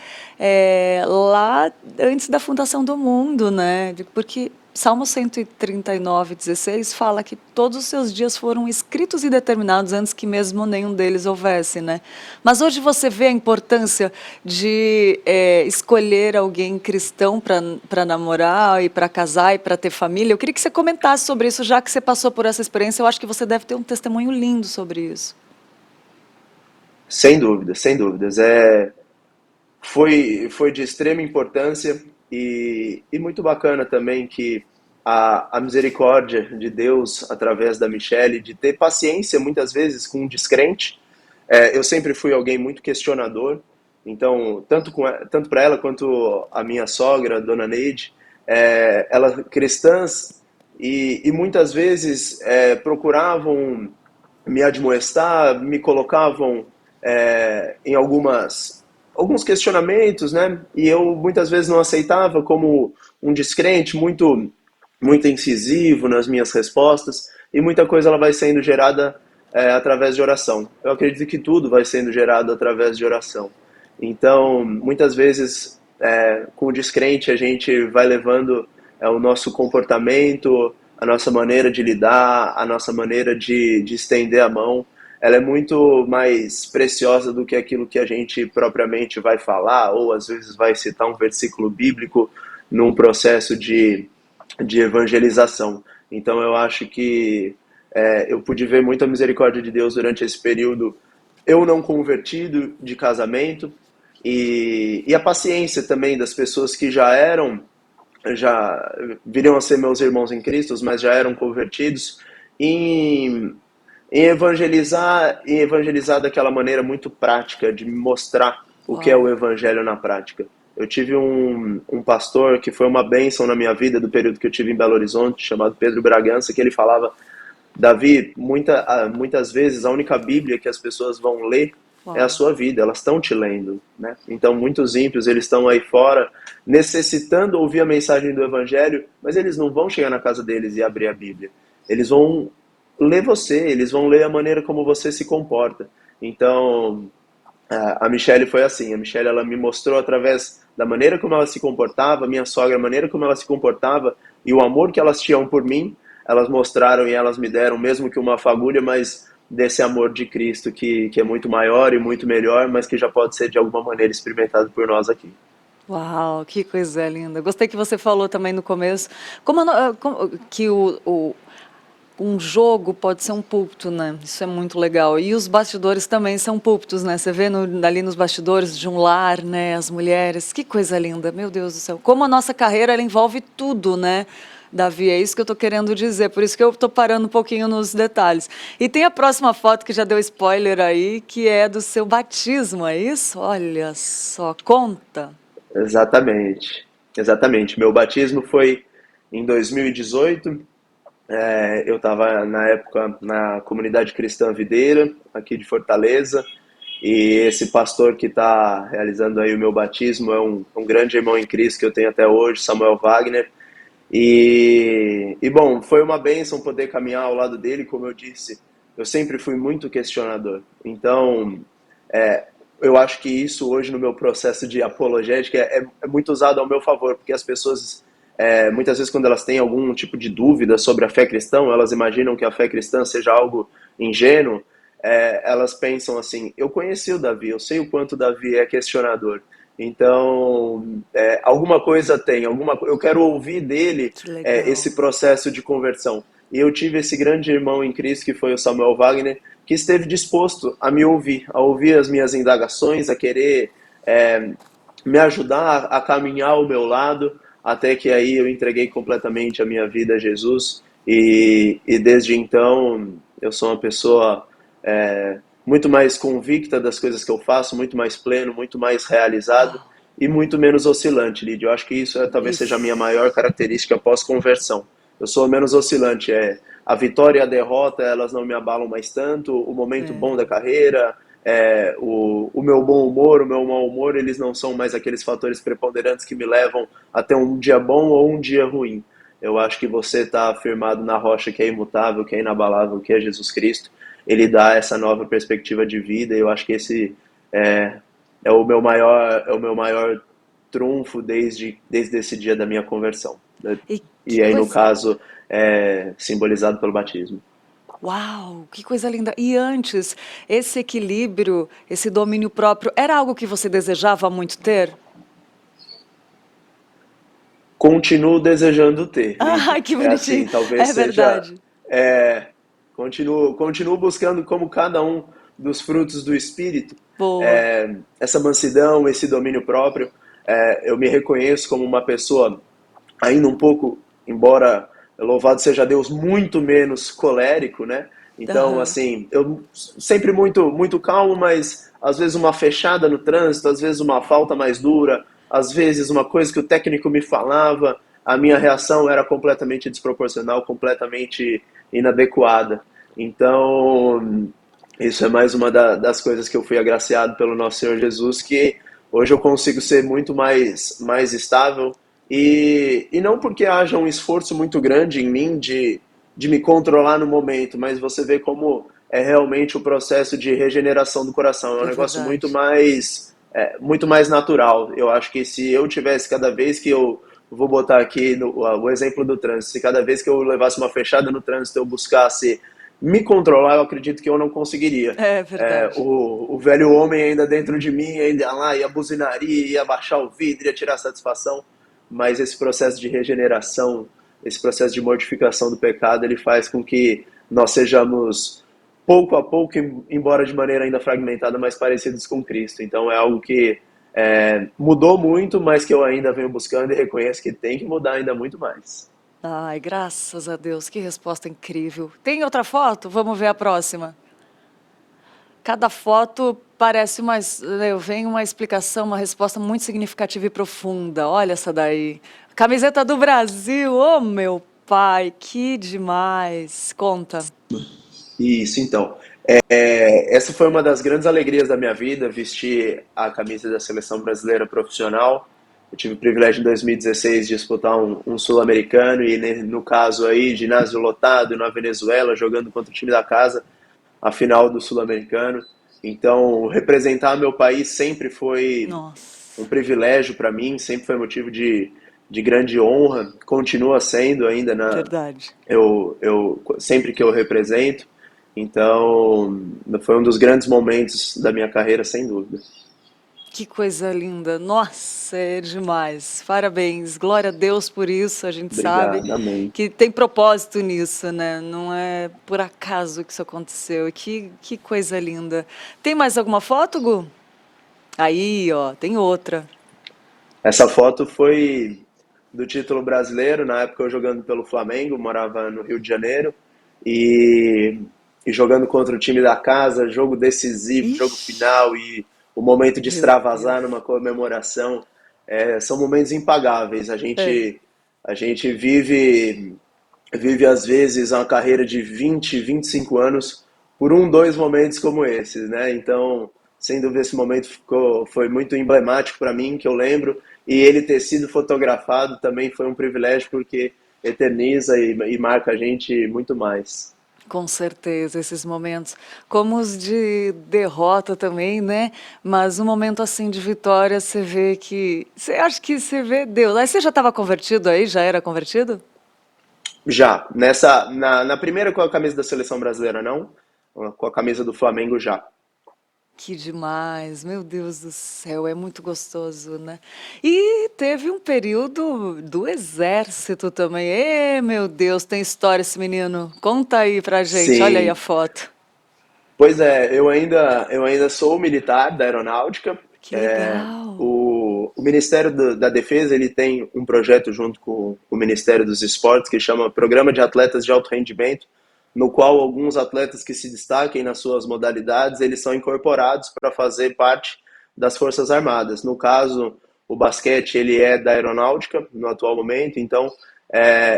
lá antes da fundação do mundo, né? Porque Salmo 139:16 fala que todos os seus dias foram escritos e determinados antes que mesmo nenhum deles houvesse, né? Mas hoje você vê a importância de escolher alguém cristão para namorar e para casar e para ter família. Eu queria que você comentasse sobre isso, já que você passou por essa experiência. Eu acho que você deve ter um testemunho lindo sobre isso. Sem dúvidas, sem dúvidas. Foi de extrema importância e muito bacana também que a misericórdia de Deus, através da Michelle, de ter paciência muitas vezes com um descrente. Eu sempre fui alguém muito questionador, então, tanto para ela quanto a minha sogra, a dona Neide, ela cristãs, e muitas vezes procuravam me admoestar, me colocavam em alguns questionamentos, né? E eu muitas vezes não aceitava como um descrente, muito incisivo nas minhas respostas, e muita coisa ela vai sendo gerada através de oração. Eu acredito que tudo vai sendo gerado através de oração. Então, muitas vezes, com o descrente, a gente vai levando o nosso comportamento, a nossa maneira de lidar, a nossa maneira de estender a mão. Ela é muito mais preciosa do que aquilo que a gente propriamente vai falar, ou às vezes vai citar um versículo bíblico num processo de evangelização. Então eu acho que eu pude ver muita misericórdia de Deus durante esse período, eu não convertido de casamento, e a paciência também das pessoas que já viriam a ser meus irmãos em Cristo, mas já eram convertidos, em evangelizar daquela maneira muito prática, de me mostrar o que é o Uau. evangelho na prática. Eu tive um pastor que foi uma bênção na minha vida do período que eu tive em Belo Horizonte, chamado Pedro Bragança, que ele falava: Davi, muitas vezes a única Bíblia que as pessoas vão ler é a sua vida, elas estão te lendo, né? Então, muitos ímpios, eles estão aí fora, necessitando ouvir a mensagem do Evangelho, mas eles não vão chegar na casa deles e abrir a Bíblia. Eles vão ler você, eles vão ler a maneira como você se comporta. Então, a Michelle foi assim, a Michelle, ela me mostrou através da maneira como ela se comportava, minha sogra, a maneira como ela se comportava, e o amor que elas tinham por mim, elas mostraram e elas me deram, mesmo que uma fagulha, mas desse amor de Cristo que é muito maior e muito melhor, mas que já pode ser de alguma maneira experimentado por nós aqui. Uau, que coisa linda. Gostei que você falou também no começo que um jogo pode ser um púlpito, né? Isso é muito legal. E os bastidores também são púlpitos, né? Você vê ali nos bastidores de um lar, né? As mulheres, que coisa linda, meu Deus do céu. Como a nossa carreira, ela envolve tudo, né? Davi, é isso que eu estou querendo dizer, por isso que eu estou parando um pouquinho nos detalhes. E tem a próxima foto que já deu spoiler aí, que é do seu batismo, é isso? Olha só, conta. Exatamente, exatamente. Meu batismo foi em 2018. Eu estava na época na comunidade cristã Videira, aqui de Fortaleza, e esse pastor que está realizando aí o meu batismo é um grande irmão em Cristo que eu tenho até hoje, Samuel Wagner. E bom, foi uma bênção poder caminhar ao lado dele, como eu disse, eu sempre fui muito questionador. Então, eu acho que isso hoje no meu processo de apologética é muito usado ao meu favor, porque as pessoas, muitas vezes quando elas têm algum tipo de dúvida sobre a fé cristã, elas imaginam que a fé cristã seja algo ingênuo, elas pensam assim, eu conheci o Davi, eu sei o quanto o Davi é questionador. Então, alguma coisa tem, eu quero ouvir dele esse processo de conversão. E eu tive esse grande irmão em Cristo, que foi o Samuel Wagner, que esteve disposto a me ouvir, a ouvir as minhas indagações, a querer me ajudar a caminhar ao meu lado, até que aí eu entreguei completamente a minha vida a Jesus. E desde então, eu sou uma pessoa muito mais convicta das coisas que eu faço, muito mais pleno, muito mais realizado e muito menos oscilante, Lídia. Eu acho que isso talvez seja a minha maior característica pós-conversão. Eu sou menos oscilante. A vitória e a derrota, elas não me abalam mais tanto. O momento bom da carreira, o meu bom humor, o meu mau humor, eles não são mais aqueles fatores preponderantes que me levam a ter um dia bom ou um dia ruim. Eu acho que você está firmado na rocha que é imutável, que é inabalável, que é Jesus Cristo. Ele dá essa nova perspectiva de vida, e eu acho que esse é o meu maior trunfo desde esse dia da minha conversão. E aí, no caso, simbolizado pelo batismo. Uau, que coisa linda. E antes, esse equilíbrio, esse domínio próprio, era algo que você desejava muito ter? Continuo desejando ter. Ai, que bonitinho. Assim, talvez é verdade. Continuo buscando como cada um dos frutos do Espírito, Boa. essa mansidão, esse domínio próprio. Eu me reconheço como uma pessoa ainda um pouco, embora louvado seja Deus, muito menos colérico, né? Então, assim, eu sempre muito calmo, mas às vezes uma fechada no trânsito, às vezes uma falta mais dura, às vezes uma coisa que o técnico me falava, a minha reação era completamente desproporcional, completamente inadequada. Então, isso é mais uma das coisas que eu fui agraciado pelo nosso Senhor Jesus, que hoje eu consigo ser muito mais estável, e não porque haja um esforço muito grande em mim de me controlar no momento, mas você vê como é realmente o processo de regeneração do coração. É um negócio muito mais natural. Eu acho que se eu tivesse, cada vez que eu vou botar aqui o exemplo do trânsito, se cada vez que eu levasse uma fechada no trânsito eu buscasse me controlar, eu acredito que eu não conseguiria. É verdade. O velho homem ainda dentro de mim, ainda lá, ia buzinaria, ia baixar o vidro, ia tirar satisfação, mas esse processo de regeneração, esse processo de mortificação do pecado, ele faz com que nós sejamos, pouco a pouco, embora de maneira ainda fragmentada, mais parecidos com Cristo. Então é algo que mudou muito, mas que eu ainda venho buscando e reconheço que tem que mudar ainda muito mais. Ai, graças a Deus, que resposta incrível. Tem outra foto? Vamos ver a próxima. Cada foto parece vem uma explicação, uma resposta muito significativa e profunda. Olha essa daí. Camiseta do Brasil, ô meu pai, que demais. Conta. Isso, então. Essa foi uma das grandes alegrias da minha vida, vestir a camisa da seleção brasileira profissional. Eu tive o privilégio em 2016 de disputar um sul-americano e, no caso aí, ginásio lotado na Venezuela, jogando contra o time da casa, a final do sul-americano. Então, representar meu país sempre foi um Nossa, privilégio para mim, sempre foi motivo de grande honra, continua sendo ainda verdade. sempre que eu represento. Então, foi um dos grandes momentos da minha carreira, sem dúvida. Que coisa linda. Nossa, é demais. Parabéns. Glória a Deus por isso. A gente sabe Obrigado, amém. que tem propósito nisso, né? Não é por acaso que isso aconteceu. Que coisa linda. Tem mais alguma foto, Gu? Aí, ó, tem outra. Essa foto foi do título brasileiro, na época eu jogando pelo Flamengo, morava no Rio de Janeiro, e, e jogando contra o time da casa, jogo decisivo, jogo Ixi, final, e o momento de meu extravasar Deus. numa comemoração, são momentos impagáveis. É. A gente vive às vezes uma carreira de 25 anos por dois momentos como esses, né? Então, sem dúvida esse momento foi muito emblemático para mim, que eu lembro, e ele ter sido fotografado também foi um privilégio porque eterniza e marca a gente muito mais. Com certeza, esses momentos, como os de derrota também, né? Mas um momento assim de vitória, você vê que. Você acha que você vê Deus. Aí você já estava convertido aí? Já era convertido? Já, na primeira com a camisa da seleção brasileira, não, com a camisa do Flamengo já. Que demais, meu Deus do céu, é muito gostoso, né? E teve um período do exército também. Meu Deus, tem história esse menino. Conta aí pra gente, olha aí a Sim, foto. pois é, eu ainda sou militar da aeronáutica. Que legal. O Ministério da Defesa ele tem um projeto junto com o Ministério dos Esportes que chama Programa de Atletas de Alto Rendimento, no qual alguns atletas que se destaquem nas suas modalidades eles são incorporados para fazer parte das Forças Armadas. No caso, o basquete ele é da aeronáutica no atual momento, então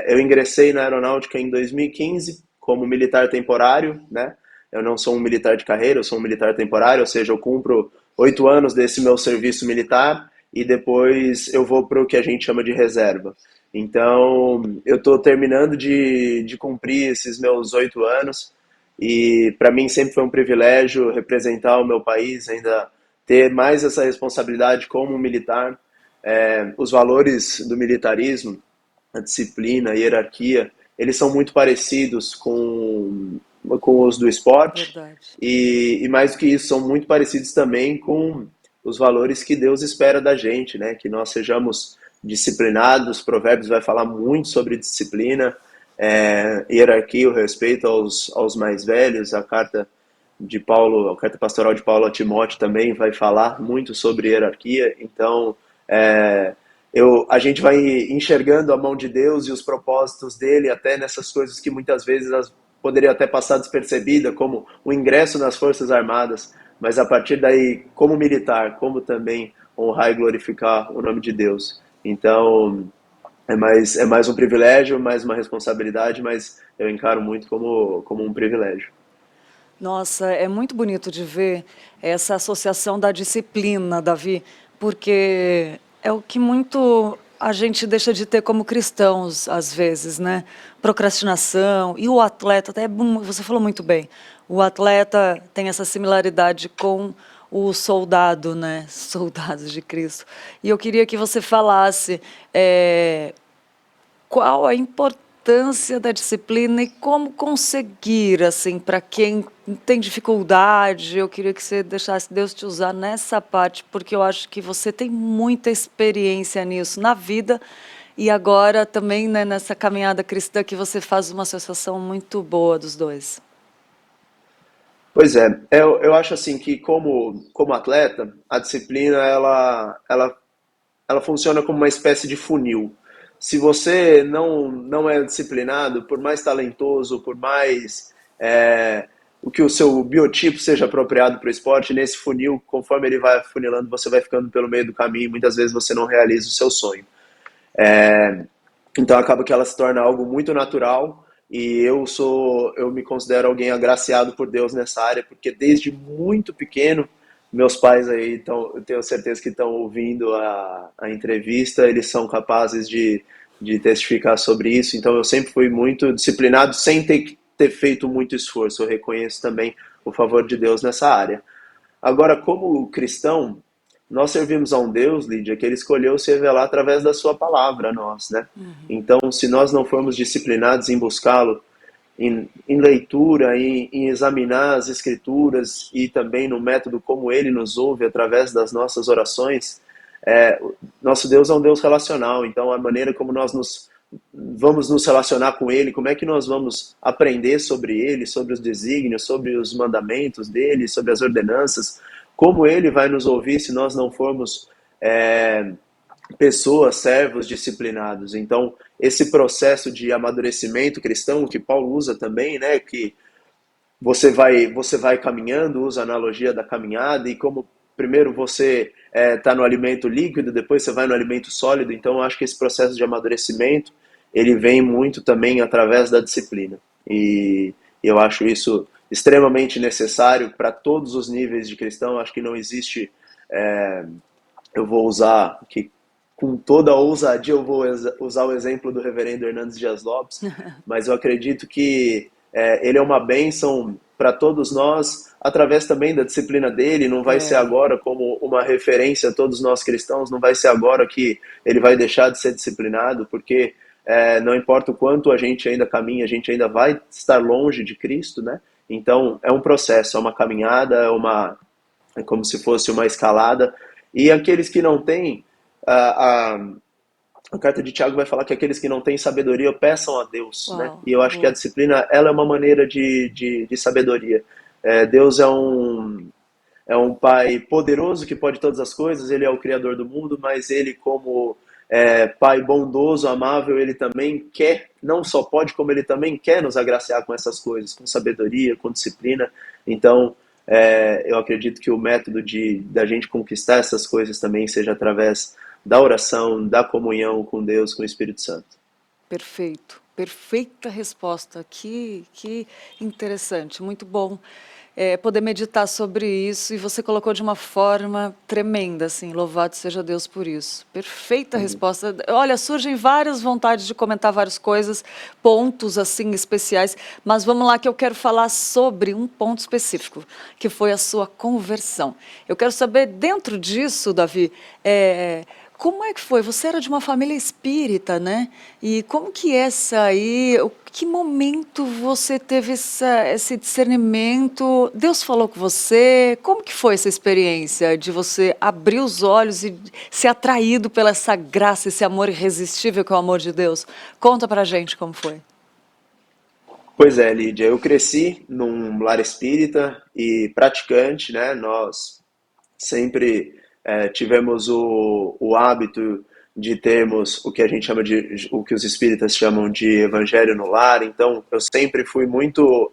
eu ingressei na aeronáutica em 2015 como militar temporário, né? Eu não sou um militar de carreira, eu sou um militar temporário, ou seja, eu cumpro 8 anos desse meu serviço militar e depois eu vou para o que a gente chama de reserva. Então, eu estou terminando de cumprir esses meus 8 anos e para mim sempre foi um privilégio representar o meu país, ainda ter mais essa responsabilidade como militar. Os valores do militarismo, a disciplina, a hierarquia, eles são muito parecidos com os do esporte Verdade. e mais do que isso, são muito parecidos também com os valores que Deus espera da gente, né? Que nós sejamos disciplinados. Provérbios vai falar muito sobre disciplina, hierarquia, o respeito aos mais velhos. A carta de Paulo, a carta pastoral de Paulo a Timóteo também vai falar muito sobre hierarquia. Então, é, a gente vai enxergando a mão de Deus e os propósitos dele até nessas coisas que muitas vezes poderiam até passar despercebida, como o ingresso nas Forças Armadas, mas a partir daí, como militar, como também honrar e glorificar o nome de Deus. Então, é mais um privilégio, mais uma responsabilidade, mas eu encaro muito como um privilégio. Nossa, é muito bonito de ver essa associação da disciplina, Davi, porque é o que muito a gente deixa de ter como cristãos, às vezes, né? Procrastinação. E o atleta, até você falou muito bem, o atleta tem essa similaridade com o soldado, né? Soldados de Cristo. E eu queria que você falasse. Qual a importância da disciplina e como conseguir, assim, para quem tem dificuldade? Eu queria que você deixasse Deus te usar nessa parte, porque eu acho que você tem muita experiência nisso na vida e agora também, né, nessa caminhada cristã que você faz uma associação muito boa dos dois. Pois é, eu acho assim que como atleta, a disciplina ela funciona como uma espécie de funil. Se você não é disciplinado, por mais talentoso, por mais o que o seu biotipo seja apropriado para o esporte, nesse funil, conforme ele vai funilando, você vai ficando pelo meio do caminho e muitas vezes você não realiza o seu sonho. Então acaba que ela se torna algo muito natural e eu me considero alguém agraciado por Deus nessa área, porque desde muito pequeno, meus pais aí eu tenho certeza que estão ouvindo a entrevista, eles são capazes de testificar sobre isso, então eu sempre fui muito disciplinado sem ter feito muito esforço, eu reconheço também o favor de Deus nessa área. Agora, como cristão, nós servimos a um Deus, Lídia, que ele escolheu se revelar através da sua palavra a nós, né? Então, se nós não formos disciplinados em buscá-lo, em leitura, em examinar as escrituras e também no método como ele nos ouve através das nossas orações, nosso Deus é um Deus relacional, então a maneira como nós vamos nos relacionar com ele, como é que nós vamos aprender sobre ele, sobre os desígnios, sobre os mandamentos dele, sobre as ordenanças, como ele vai nos ouvir se nós não formos pessoas, servos disciplinados. Então, esse processo de amadurecimento cristão que Paulo usa também, né, que você vai caminhando, usa a analogia da caminhada, e como primeiro você está no alimento líquido, depois você vai no alimento sólido, então eu acho que esse processo de amadurecimento, ele vem muito também através da disciplina. E eu acho isso extremamente necessário para todos os níveis de cristão. Acho que não existe, eu vou usar que com toda a ousadia eu vou usar o exemplo do reverendo Hernandes Dias Lopes, mas eu acredito que ele é uma bênção para todos nós, através também da disciplina dele. Não vai ser agora como uma referência a todos nós cristãos, não vai ser agora que ele vai deixar de ser disciplinado, porque não importa o quanto a gente ainda caminha, a gente ainda vai estar longe de Cristo, né? Então é um processo, é uma caminhada, é como se fosse uma escalada, e aqueles que não têm, a carta de Tiago vai falar que aqueles que não têm sabedoria peçam a Deus, né? E eu acho que a disciplina, ela é uma maneira de sabedoria. Deus é um Pai poderoso que pode todas as coisas, ele é o Criador do mundo, mas ele, como Pai bondoso, amável, ele também quer, não só pode, como ele também quer nos agraciar com essas coisas, com sabedoria, com disciplina. Então, eu acredito que o método da gente conquistar essas coisas também seja através da oração, da comunhão com Deus, com o Espírito Santo. Perfeito, perfeita resposta. Que interessante, muito bom poder meditar sobre isso, e você colocou de uma forma tremenda, assim, louvado seja Deus por isso. Perfeita resposta. Olha, surgem várias vontades de comentar várias coisas, pontos, assim, especiais, mas vamos lá que eu quero falar sobre um ponto específico, que foi a sua conversão. Eu quero saber, dentro disso, Davi, como é que foi? Você era de uma família espírita, né? E como que que momento você teve esse discernimento? Deus falou com você? Como que foi essa experiência de você abrir os olhos e ser atraído pela essa graça, esse amor irresistível que é o amor de Deus? Conta pra gente como foi. Pois é, Lídia, eu cresci num lar espírita e praticante, né? Nós sempre tivemos o hábito de termos o que a gente chama o que os espíritas chamam de evangelho no lar. Então, eu sempre fui muito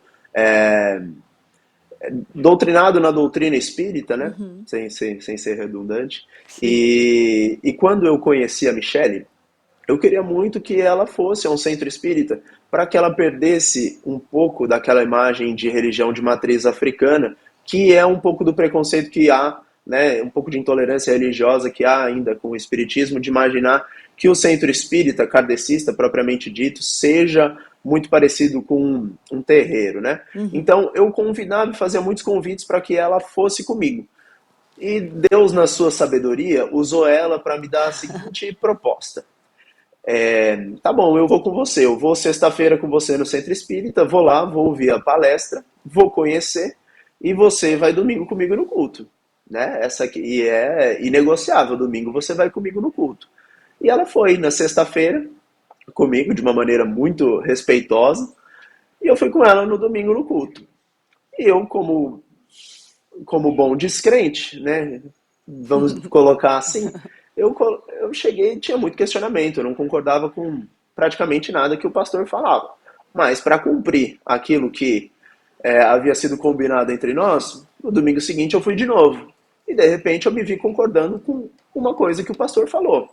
doutrinado na doutrina espírita, né? Sem ser redundante. E quando eu conheci a Michele, eu queria muito que ela fosse a um centro espírita, para que ela perdesse um pouco daquela imagem de religião de matriz africana, que é um pouco do preconceito que há, né, um pouco de intolerância religiosa que há ainda com o espiritismo, de imaginar que o centro espírita kardecista, propriamente dito, seja muito parecido com um terreiro, né? Então, eu convidava e fazia muitos convites para que ela fosse comigo. E Deus, na sua sabedoria, usou ela para me dar a seguinte proposta. Tá bom, eu vou com você, eu vou sexta-feira com você no centro espírita, vou lá, vou ouvir a palestra, vou conhecer, e você vai domingo comigo no culto. Né? Essa aqui é inegociável, domingo você vai comigo no culto. E ela foi na sexta-feira comigo de uma maneira muito respeitosa, e eu fui com ela no domingo no culto. E eu, como bom descrente, né, vamos colocar assim, eu cheguei e tinha muito questionamento, eu não concordava com praticamente nada que o pastor falava. Mas para cumprir aquilo que havia sido combinado entre nós, no domingo seguinte eu fui de novo. E de repente eu me vi concordando com uma coisa que o pastor falou.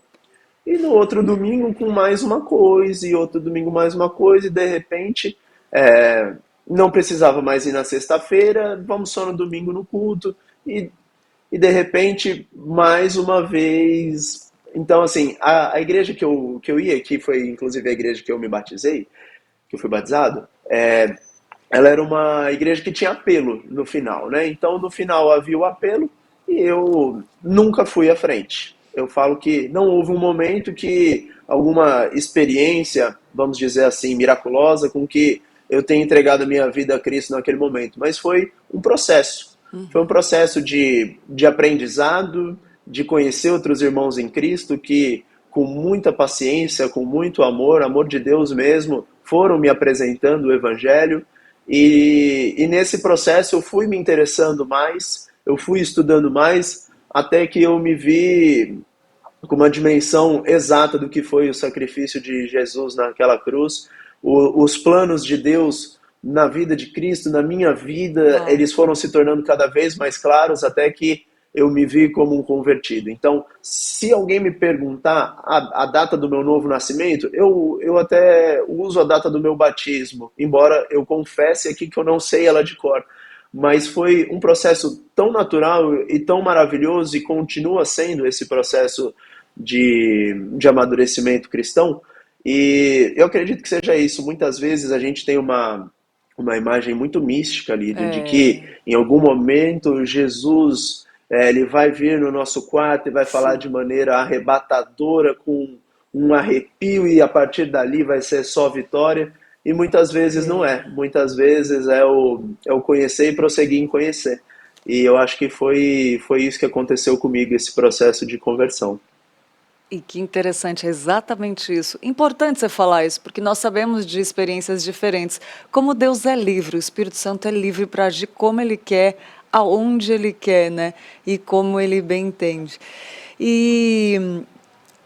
e no outro domingo com mais uma coisa, e outro domingo mais uma coisa, e de repente não precisava mais ir na sexta-feira, vamos só no domingo no culto, e de repente, mais uma vez. Então, assim, a igreja que eu ia, que foi inclusive a igreja que eu me batizei, que eu fui batizado, ela era uma igreja que tinha apelo no final, né? Então, no final havia o apelo e eu nunca fui à frente. Eu falo que não houve um momento que alguma experiência, vamos dizer assim, miraculosa, com que eu tenha entregado a minha vida a Cristo naquele momento, mas foi um processo. Foi um processo de aprendizado, de conhecer outros irmãos em Cristo que, com muita paciência, com muito amor de Deus mesmo, foram me apresentando o Evangelho. E nesse processo eu fui me interessando mais, eu fui estudando mais, até que eu me vi com uma dimensão exata do que foi o sacrifício de Jesus naquela cruz, os planos de Deus na vida de Cristo, na minha vida, eles foram se tornando cada vez mais claros até que eu me vi como um convertido. Então, se alguém me perguntar a data do meu novo nascimento, eu até uso a data do meu batismo, embora eu confesse aqui que eu não sei ela de cor. Mas foi um processo tão natural e tão maravilhoso, e continua sendo esse processo de amadurecimento cristão. E eu acredito que seja isso. Muitas vezes a gente tem uma imagem muito mística ali, de que em algum momento Jesus ele vai vir no nosso quarto e vai falar de maneira arrebatadora, com um arrepio, e a partir dali vai ser só vitória. E muitas vezes não é. Muitas vezes é o conhecer e prosseguir em conhecer. E eu acho que foi isso que aconteceu comigo, esse processo de conversão. E que interessante, é exatamente isso. Importante você falar isso, porque nós sabemos de experiências diferentes. Como Deus é livre, o Espírito Santo é livre para agir como Ele quer, aonde Ele quer, né? E como Ele bem entende. E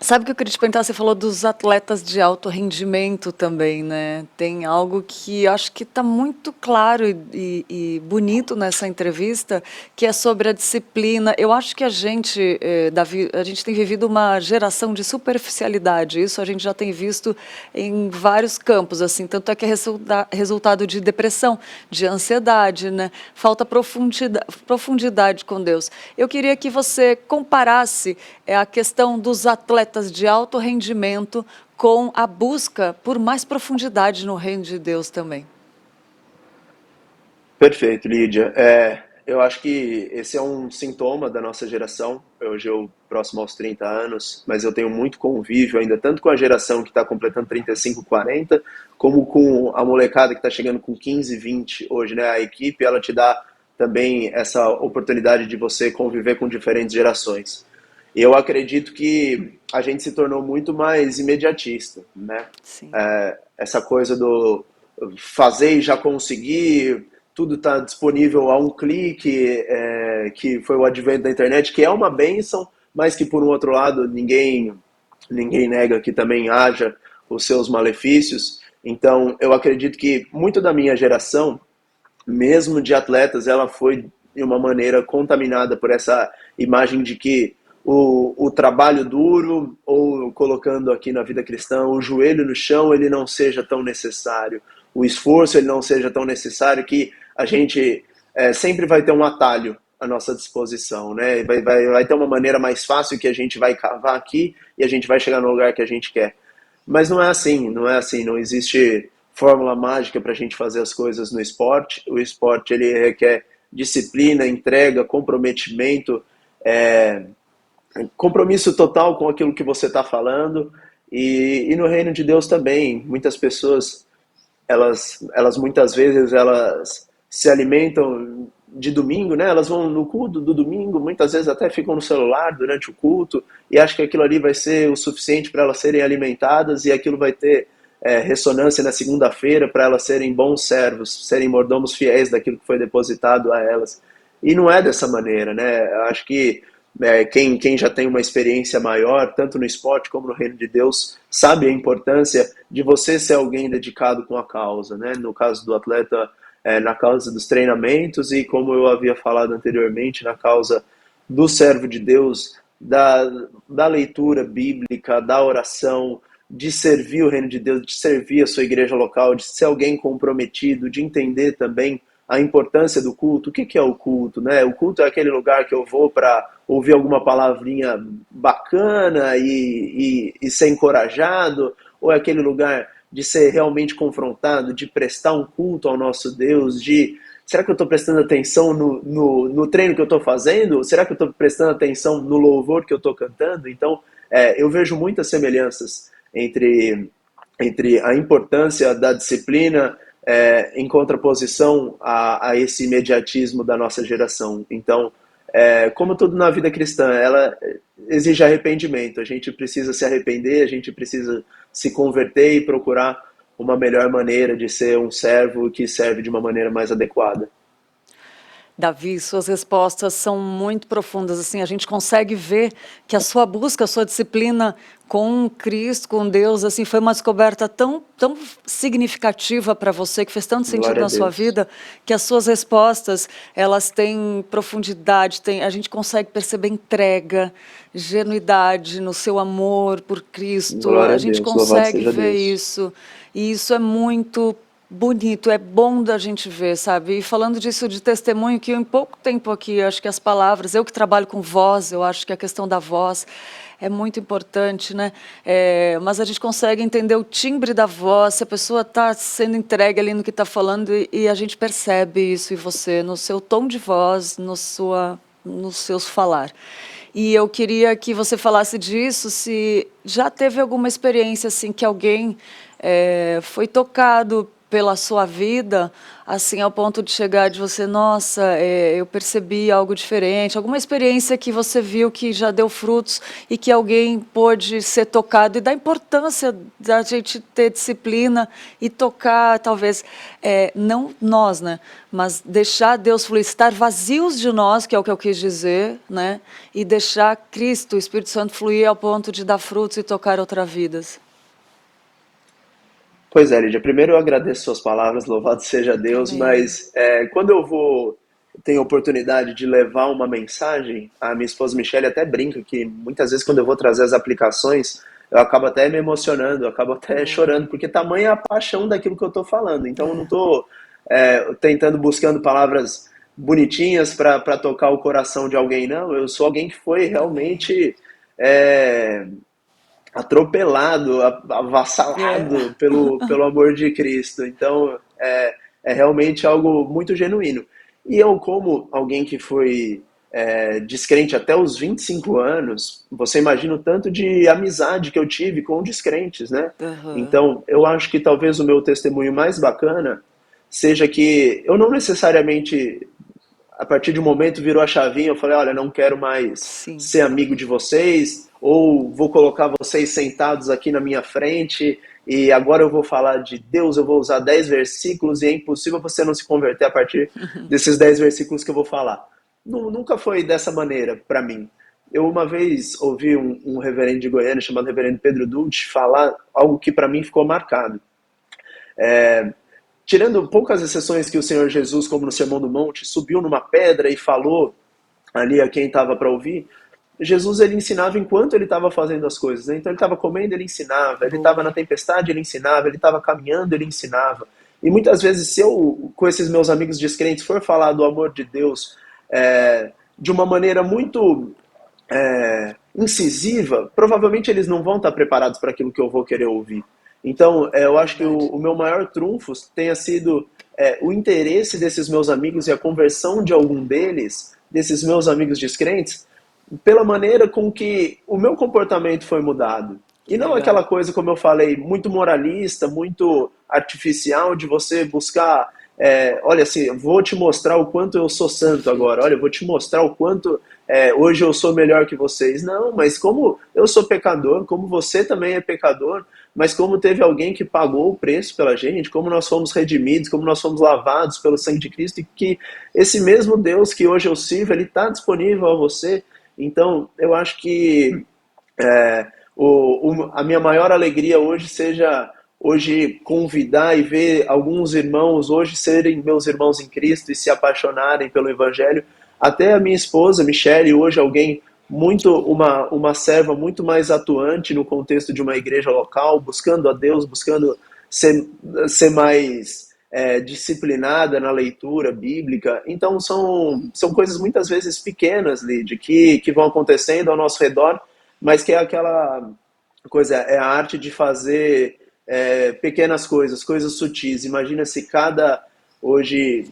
sabe o que eu queria te perguntar? Você falou dos atletas de alto rendimento também, né? Tem algo que acho que está muito claro e bonito nessa entrevista, que é sobre a disciplina. Eu acho que a gente tem vivido uma geração de superficialidade. Isso a gente já tem visto em vários campos, assim. Tanto é que é resultado de depressão, de ansiedade, né? Falta profundidade com Deus. Eu queria que você comparasse a questão dos atletas de alto rendimento com a busca por mais profundidade no reino de Deus também. Perfeito, Lídia. Eu acho que esse é um sintoma da nossa geração. Hoje eu próximo aos 30 anos, mas eu tenho muito convívio ainda, tanto com a geração que está completando 35, 40, como com a molecada que está chegando com 15, 20 hoje, né? A equipe, ela te dá também essa oportunidade de você conviver com diferentes gerações. E eu acredito que a gente se tornou muito mais imediatista, né? Sim. Essa coisa do fazer e já conseguir, tudo está disponível a um clique, que foi o advento da internet, que é uma bênção, mas que, por um outro lado, ninguém nega que também haja os seus malefícios. Então, eu acredito que muito da minha geração, mesmo de atletas, ela foi de uma maneira contaminada por essa imagem de que o trabalho duro, ou colocando aqui na vida cristã, o joelho no chão, ele não seja tão necessário, o esforço ele não seja tão necessário, que a gente sempre vai ter um atalho à nossa disposição, né? Vai ter uma maneira mais fácil que a gente vai cavar aqui e a gente vai chegar no lugar que a gente quer. Mas não é assim, não existe fórmula mágica para a gente fazer as coisas no esporte. O esporte ele requer disciplina, entrega, comprometimento, compromisso total com aquilo que você está falando. E no reino de Deus também, muitas pessoas, elas muitas vezes elas se alimentam de domingo, né? Elas vão no culto do domingo, muitas vezes até ficam no celular durante o culto e acham que aquilo ali vai ser o suficiente para elas serem alimentadas, e aquilo vai ter ressonância na segunda-feira para elas serem bons servos, serem mordomos fiéis daquilo que foi depositado a elas. E não é dessa maneira, né? Eu acho que quem já tem uma experiência maior, tanto no esporte como no reino de Deus, sabe a importância de você ser alguém dedicado com a causa, né? No caso do atleta, na causa dos treinamentos, e como eu havia falado anteriormente, na causa do servo de Deus, da leitura bíblica, da oração, de servir o reino de Deus, de servir a sua igreja local, de ser alguém comprometido, de entender também a importância do culto. O que é o culto, né? O culto é aquele lugar que eu vou para ouvir alguma palavrinha bacana e ser encorajado, ou é aquele lugar de ser realmente confrontado, de prestar um culto ao nosso Deus, de será que eu estou prestando atenção no treino que eu estou fazendo? Será que eu estou prestando atenção no louvor que eu estou cantando? Então, eu vejo muitas semelhanças entre a importância da disciplina em contraposição a esse imediatismo da nossa geração. Então, como tudo na vida cristã, ela exige arrependimento. A gente precisa se arrepender, a gente precisa se converter e procurar uma melhor maneira de ser um servo que serve de uma maneira mais adequada. Davi, suas respostas são muito profundas, assim, a gente consegue ver que a sua busca, a sua disciplina com Cristo, com Deus, assim, foi uma descoberta tão significativa para você, que fez tanto sentido Glória a na sua Deus. vida, que as suas respostas, elas têm profundidade, a gente consegue perceber entrega, genuidade no seu amor por Cristo, Glória a a gente Deus, louvado consegue seja ver Deus. isso, e isso é muito bonito, é bom da gente ver, sabe? E falando disso de testemunho, que eu, em pouco tempo aqui, acho que as palavras, eu que trabalho com voz, eu acho que a questão da voz é muito importante, né? Mas a gente consegue entender o timbre da voz, se a pessoa está sendo entregue ali no que está falando, e a gente percebe isso em você, no seu tom de voz, nos seus falar. E eu queria que você falasse disso, se já teve alguma experiência assim que alguém foi tocado pela sua vida, assim, ao ponto de chegar de você, nossa, eu percebi algo diferente, alguma experiência que você viu que já deu frutos e que alguém pôde ser tocado, e da importância da gente ter disciplina e tocar, talvez, não nós, né, mas deixar Deus fluir, estar vazios de nós, que é o que eu quis dizer, né, e deixar Cristo, o Espírito Santo, fluir ao ponto de dar frutos e tocar outras vidas. Pois é, Lídia, primeiro eu agradeço suas palavras, louvado seja Deus, Amém. mas quando eu tenho a oportunidade de levar uma mensagem, a minha esposa Michelle até brinca que muitas vezes quando eu vou trazer as aplicações, eu acabo até me emocionando, eu acabo até chorando, porque tamanha é a paixão daquilo que eu estou falando. Então eu não estou buscando palavras bonitinhas para tocar o coração de alguém, não. Eu sou alguém que foi realmente atropelado, avassalado pelo amor de Cristo. Então, é realmente algo muito genuíno. E eu, como alguém que foi descrente até os 25 anos, você imagina o tanto de amizade que eu tive com descrentes, né? Uhum. Então, eu acho que talvez o meu testemunho mais bacana seja que eu não necessariamente, a partir de um momento, virou a chavinha, eu falei, olha, não quero mais Sim. ser amigo de vocês, ou vou colocar vocês sentados aqui na minha frente, e agora eu vou falar de Deus, eu vou usar 10 versículos, e é impossível você não se converter a partir desses 10 versículos que eu vou falar. Nunca foi dessa maneira para mim. Eu uma vez ouvi um reverendo de Goiânia, chamado reverendo Pedro Dulce, falar algo que para mim ficou marcado. Tirando poucas exceções que o Senhor Jesus, como no Sermão do Monte, subiu numa pedra e falou ali a quem estava para ouvir, Jesus ele ensinava enquanto ele estava fazendo as coisas, né? Então ele estava comendo, ele ensinava, ele estava na tempestade, ele ensinava, ele estava caminhando, ele ensinava. E muitas vezes, se eu, com esses meus amigos descrentes, for falar do amor de Deus de uma maneira muito incisiva, provavelmente eles não vão estar preparados para aquilo que eu vou querer ouvir. Então, eu acho que o meu maior trunfo tenha sido o interesse desses meus amigos e a conversão de algum deles, desses meus amigos descrentes, pela maneira com que o meu comportamento foi mudado. E não aquela coisa, como eu falei, muito moralista, muito artificial, de você buscar, olha assim, vou te mostrar o quanto eu sou santo agora, olha, vou te mostrar o quanto hoje eu sou melhor que vocês. Não, mas como eu sou pecador, como você também é pecador, mas como teve alguém que pagou o preço pela gente, como nós fomos redimidos, como nós fomos lavados pelo sangue de Cristo, e que esse mesmo Deus que hoje eu sirvo, ele está disponível a você. Então, eu acho que a minha maior alegria hoje seja hoje convidar e ver alguns irmãos hoje serem meus irmãos em Cristo e se apaixonarem pelo Evangelho. Até a minha esposa, Michelle, hoje alguém muito uma serva muito mais atuante no contexto de uma igreja local, buscando a Deus, buscando ser mais disciplinada na leitura bíblica. Então são coisas muitas vezes pequenas, Lídia, que vão acontecendo ao nosso redor, mas que é aquela coisa, é a arte de fazer pequenas coisas sutis. Imagina se cada, hoje,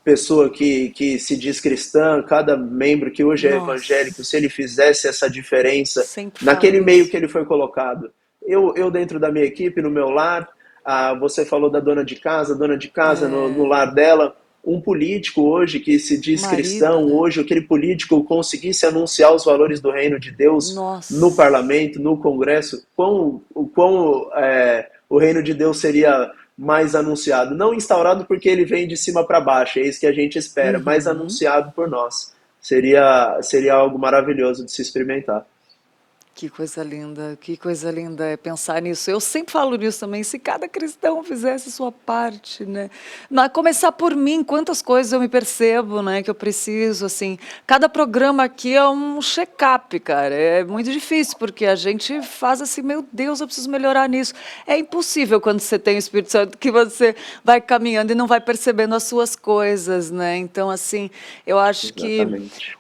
pessoa que se diz cristã, cada membro que hoje é evangélico, se ele fizesse essa diferença naquele meio que ele foi colocado. Eu dentro da minha equipe, no meu lar, você falou da dona de casa no lar dela, um político hoje que se diz cristão, né? Hoje aquele político conseguisse anunciar os valores do reino de Deus no parlamento, no congresso, o reino de Deus seria mais anunciado, não instaurado porque ele vem de cima para baixo, é isso que a gente espera, mas anunciado por nós. Seria algo maravilhoso de se experimentar. Que coisa linda é pensar nisso. Eu sempre falo nisso também, se cada cristão fizesse sua parte, né? Começar por mim, quantas coisas eu me percebo, né, que eu preciso, assim. Cada programa aqui é um check-up, cara. É muito difícil, porque a gente faz assim, meu Deus, eu preciso melhorar nisso. É impossível quando você tem o Espírito Santo, que você vai caminhando e não vai percebendo as suas coisas, né? Então, assim, eu acho que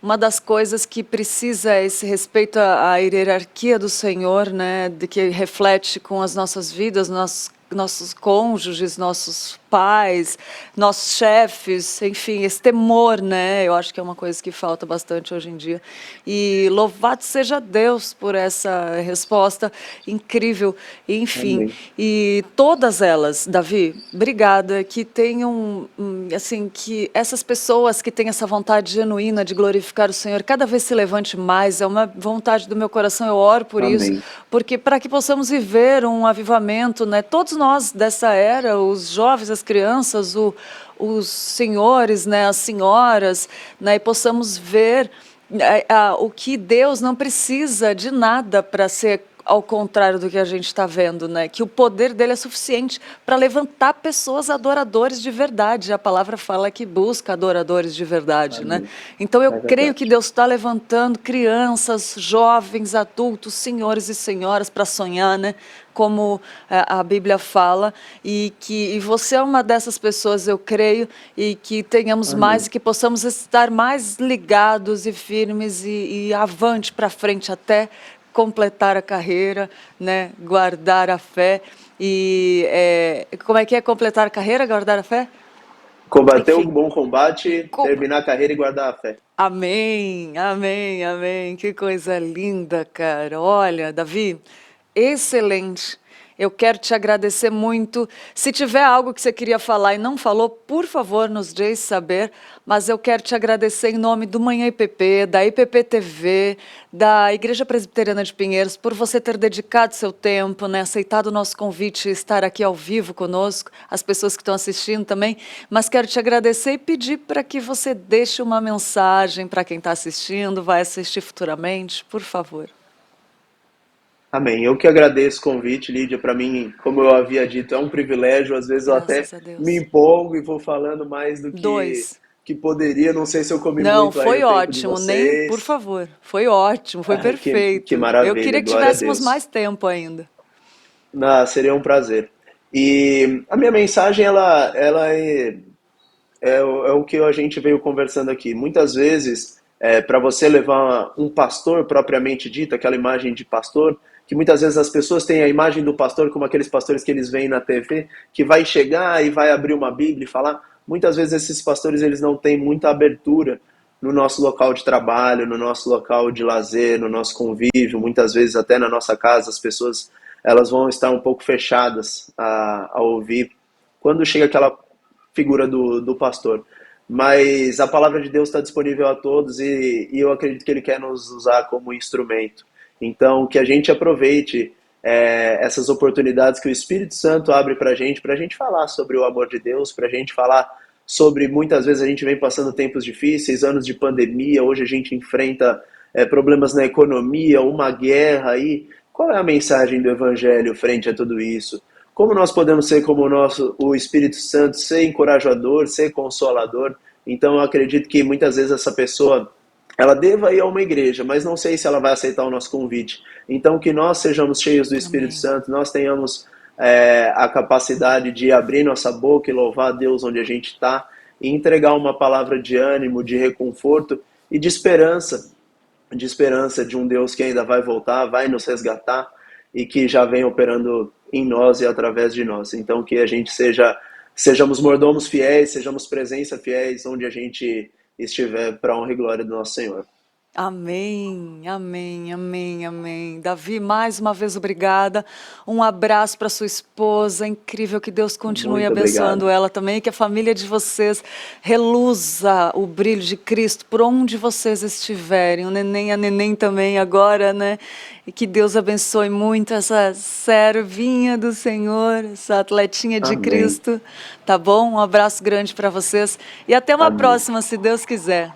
uma das coisas que precisa é esse respeito à hierarquia do Senhor, né, de que reflete com as nossas vidas, nossos cônjuges, nossos pais, nossos chefes, enfim, esse temor, né? Eu acho que é uma coisa que falta bastante hoje em dia. E louvado seja Deus por essa resposta incrível. Enfim, amém. E todas elas, Davi, obrigada, que tenham, assim, que essas pessoas que têm essa vontade genuína de glorificar o Senhor, cada vez se levante mais, é uma vontade do meu coração, eu oro por amém. Isso, porque para que possamos viver um avivamento, né? Todos nós dessa era, os jovens, as crianças, os senhores, né, as senhoras, né, e possamos ver o que Deus não precisa de nada para ser ao contrário do que a gente está vendo, né? Que o poder dele é suficiente para levantar pessoas adoradores de verdade. A palavra fala que busca adoradores de verdade, né? Então eu creio que Deus está levantando crianças, jovens, adultos, senhores e senhoras para sonhar, né? Como a Bíblia fala, e você é uma dessas pessoas, eu creio, e que tenhamos mais e que possamos estar mais ligados e firmes e avante para frente até completar a carreira, né? Guardar a fé e como é que é completar a carreira, guardar a fé? Combater o bom combate, terminar a carreira e guardar a fé. Amém, amém, amém. Que coisa linda, cara. Olha, Davi, excelente. Eu quero te agradecer muito. Se tiver algo que você queria falar e não falou, por favor, nos deixe saber. Mas eu quero te agradecer em nome do Manhã IPP, da IPP TV, da Igreja Presbiteriana de Pinheiros, por você ter dedicado seu tempo, né, aceitado o nosso convite e estar aqui ao vivo conosco, as pessoas que estão assistindo também. Mas quero te agradecer e pedir para que você deixe uma mensagem para quem está assistindo, vai assistir futuramente, por favor. Amém. Eu que agradeço o convite, Lídia. Para mim, como eu havia dito, é um privilégio. Às vezes Graças eu até me empolgo e vou falando mais do que poderia. Não sei se eu comi muito. Não, foi ótimo. Nem, por favor. Foi ótimo, foi perfeito. Que maravilha. Eu queria que tivéssemos mais tempo ainda. Seria um prazer. E a minha mensagem, ela é o que a gente veio conversando aqui. Muitas vezes, para você levar um pastor propriamente dito, aquela imagem de pastor, que muitas vezes as pessoas têm a imagem do pastor como aqueles pastores que eles veem na TV, que vai chegar e vai abrir uma Bíblia e falar. Muitas vezes esses pastores eles não têm muita abertura no nosso local de trabalho, no nosso local de lazer, no nosso convívio, muitas vezes até na nossa casa as pessoas elas vão estar um pouco fechadas a ouvir quando chega aquela figura do pastor. Mas a palavra de Deus está disponível a todos e eu acredito que Ele quer nos usar como instrumento. Então, que a gente aproveite essas oportunidades que o Espírito Santo abre para a gente falar sobre o amor de Deus, para a gente falar sobre, muitas vezes a gente vem passando tempos difíceis, anos de pandemia, hoje a gente enfrenta problemas na economia, uma guerra aí. Qual é a mensagem do Evangelho frente a tudo isso? Como nós podemos ser como o Espírito Santo, ser encorajador, ser consolador? Então eu acredito que muitas vezes essa pessoa ela deva ir a uma igreja, mas não sei se ela vai aceitar o nosso convite. Então, que nós sejamos cheios do Espírito Amém. Santo, nós tenhamos a capacidade de abrir nossa boca e louvar a Deus onde a gente está, e entregar uma palavra de ânimo, de reconforto e de esperança de um Deus que ainda vai voltar, vai nos resgatar e que já vem operando em nós e através de nós. Então, que a gente sejamos mordomos fiéis, sejamos presença fiéis onde a gente estiver, para a honra e glória do nosso Senhor. Amém, amém, amém, amém. Davi, mais uma vez, obrigada. Um abraço para sua esposa. Incrível que Deus continue Muito abençoando obrigado. ela também, que a família de vocês reluza o brilho de Cristo por onde vocês estiverem. O neném e a neném também agora, né? E que Deus abençoe muito essa servinha do Senhor, essa atletinha de Amém. Cristo. Tá bom? Um abraço grande para vocês e até uma Amém. próxima, se Deus quiser.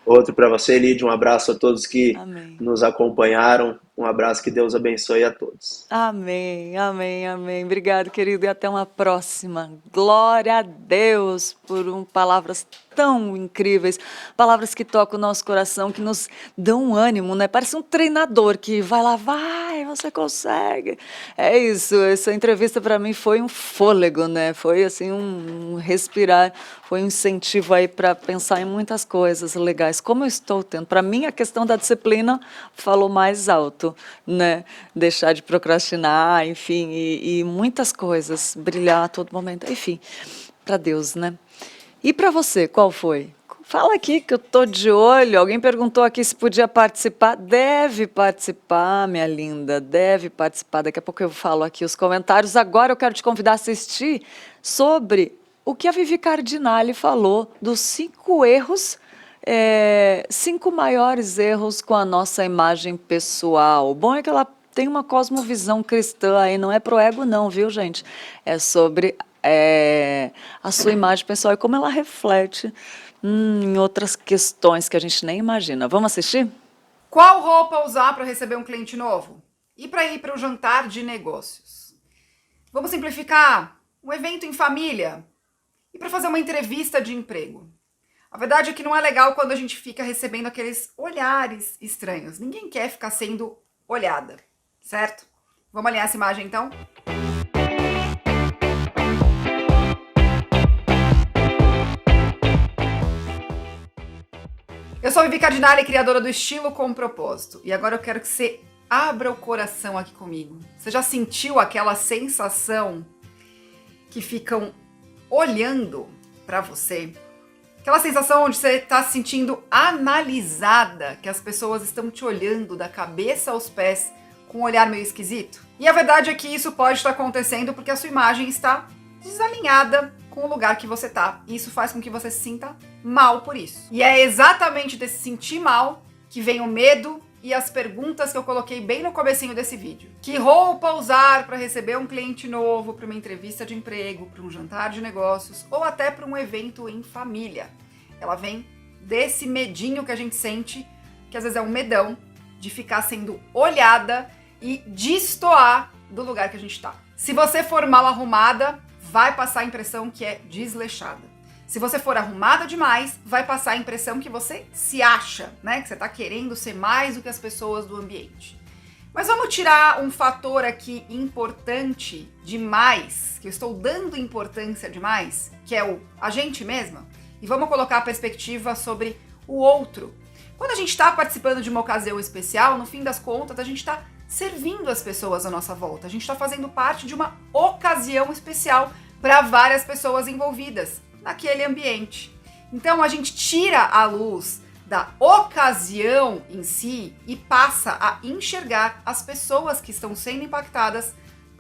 Outro para você, Lídia. Um abraço a todos que Amém. nos acompanharam. Um abraço, que Deus abençoe a todos. Amém, amém, amém. Obrigado, querido, e até uma próxima. Glória a Deus por palavras tão incríveis, palavras que tocam o nosso coração, que nos dão um ânimo, né? Parece um treinador que vai lá, vai, você consegue. É isso, essa entrevista para mim foi um fôlego, né? Foi assim um respirar, foi um incentivo aí para pensar em muitas coisas legais. Como eu estou tendo, para mim a questão da disciplina falou mais alto, né? Deixar de procrastinar, enfim, e muitas coisas, brilhar a todo momento, enfim, para Deus, né? E para você, qual foi? Fala aqui que eu tô de olho. Alguém perguntou aqui se podia participar. Deve participar, minha linda, deve participar. Daqui a pouco eu falo aqui os comentários. Agora eu quero te convidar a assistir sobre o que a Vivi Cardinale falou dos 5 erros, 5 maiores erros com a nossa imagem pessoal. O bom é que ela tem uma cosmovisão cristã aí, não é pro ego não, viu, gente? É sobre a sua imagem pessoal e como ela reflete em outras questões que a gente nem imagina. Vamos assistir? Qual roupa usar para receber um cliente novo? E para ir para um jantar de negócios? Vamos simplificar? Um evento em família? E para fazer uma entrevista de emprego? A verdade é que não é legal quando a gente fica recebendo aqueles olhares estranhos. Ninguém quer ficar sendo olhada, certo? Vamos alinhar essa imagem então? Eu sou a Vivi Cardinale, criadora do Estilo com Propósito. E agora eu quero que você abra o coração aqui comigo. Você já sentiu aquela sensação que ficam olhando para você? Aquela sensação onde você está se sentindo analisada, que as pessoas estão te olhando da cabeça aos pés com um olhar meio esquisito? E a verdade é que isso pode estar acontecendo porque a sua imagem está desalinhada com o lugar que você está. E isso faz com que você se sinta mal por isso. E é exatamente desse sentir mal que vem o medo e as perguntas que eu coloquei bem no comecinho desse vídeo. Que roupa usar para receber um cliente novo, para uma entrevista de emprego, para um jantar de negócios ou até para um evento em família? Ela vem desse medinho que a gente sente, que às vezes é um medão de ficar sendo olhada e destoar do lugar que a gente está. Se você for mal arrumada, vai passar a impressão que é desleixada. Se você for arrumada demais, vai passar a impressão que você se acha, né? Que você está querendo ser mais do que as pessoas do ambiente. Mas vamos tirar um fator aqui importante demais, que eu estou dando importância demais, que é a gente mesma, e vamos colocar a perspectiva sobre o outro. Quando a gente está participando de uma ocasião especial, no fim das contas, a gente está servindo as pessoas à nossa volta. A gente está fazendo parte de uma ocasião especial para várias pessoas envolvidas naquele ambiente. Então a gente tira a luz da ocasião em si e passa a enxergar as pessoas que estão sendo impactadas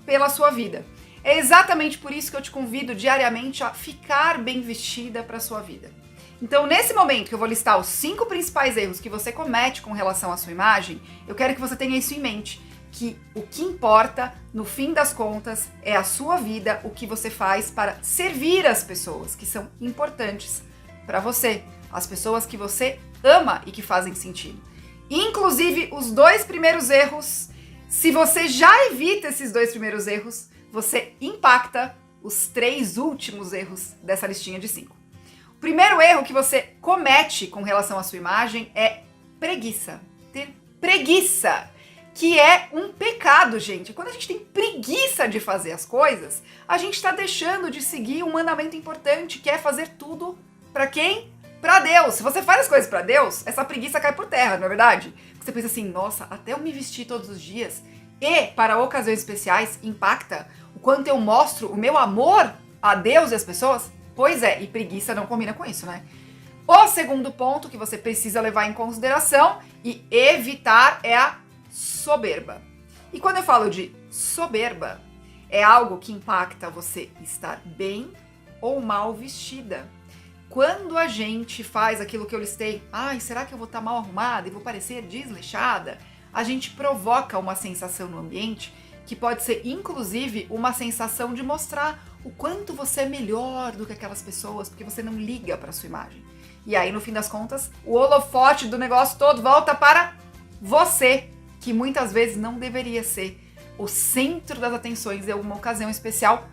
pela sua vida. É exatamente por isso que eu te convido diariamente a ficar bem vestida para a sua vida. Então, nesse momento que eu vou listar os 5 principais erros que você comete com relação à sua imagem, eu quero que você tenha isso em mente, que o que importa, no fim das contas, é a sua vida, o que você faz para servir as pessoas que são importantes para você, as pessoas que você ama e que fazem sentido. Inclusive, os 2 primeiros erros, se você já evita esses 2 primeiros erros, você impacta os 3 últimos erros dessa listinha de 5. O primeiro erro que você comete com relação à sua imagem é preguiça. Ter preguiça, que é um pecado, gente. Quando a gente tem preguiça de fazer as coisas, a gente está deixando de seguir um mandamento importante, que é fazer tudo para quem? Para Deus. Se você faz as coisas para Deus, essa preguiça cai por terra, não é verdade? Você pensa assim, nossa, até eu me vestir todos os dias e para ocasiões especiais impacta o quanto eu mostro o meu amor a Deus e as pessoas? Pois é, e preguiça não combina com isso, né? O segundo ponto que você precisa levar em consideração e evitar é a soberba. E quando eu falo de soberba, é algo que impacta você estar bem ou mal vestida. Quando a gente faz aquilo que eu listei, ai, será que eu vou estar mal arrumada e vou parecer desleixada? A gente provoca uma sensação no ambiente que pode ser, inclusive, uma sensação de mostrar o quanto você é melhor do que aquelas pessoas, porque você não liga para sua imagem. E aí, no fim das contas, o holofote do negócio todo volta para você, que muitas vezes não deveria ser o centro das atenções em alguma ocasião especial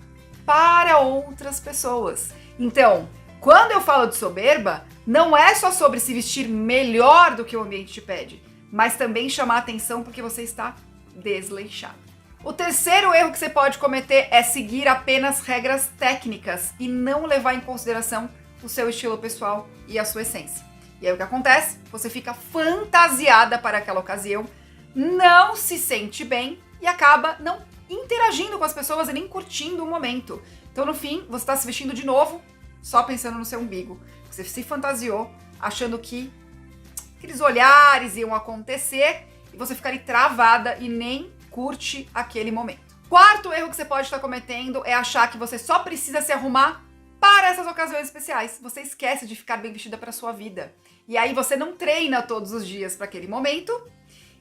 para outras pessoas. Então, quando eu falo de soberba, não é só sobre se vestir melhor do que o ambiente te pede, mas também chamar atenção porque você está desleixado. O terceiro erro que você pode cometer é seguir apenas regras técnicas e não levar em consideração o seu estilo pessoal e a sua essência. E aí o que acontece? Você fica fantasiada para aquela ocasião, não se sente bem e acaba não interagindo com as pessoas e nem curtindo o momento. Então, no fim, você está se vestindo de novo, só pensando no seu umbigo. Você se fantasiou, achando que aqueles olhares iam acontecer e você ficaria travada e nem curte aquele momento. Quarto erro que você pode estar cometendo é achar que você só precisa se arrumar para essas ocasiões especiais. Você esquece de ficar bem vestida para a sua vida. E aí você não treina todos os dias para aquele momento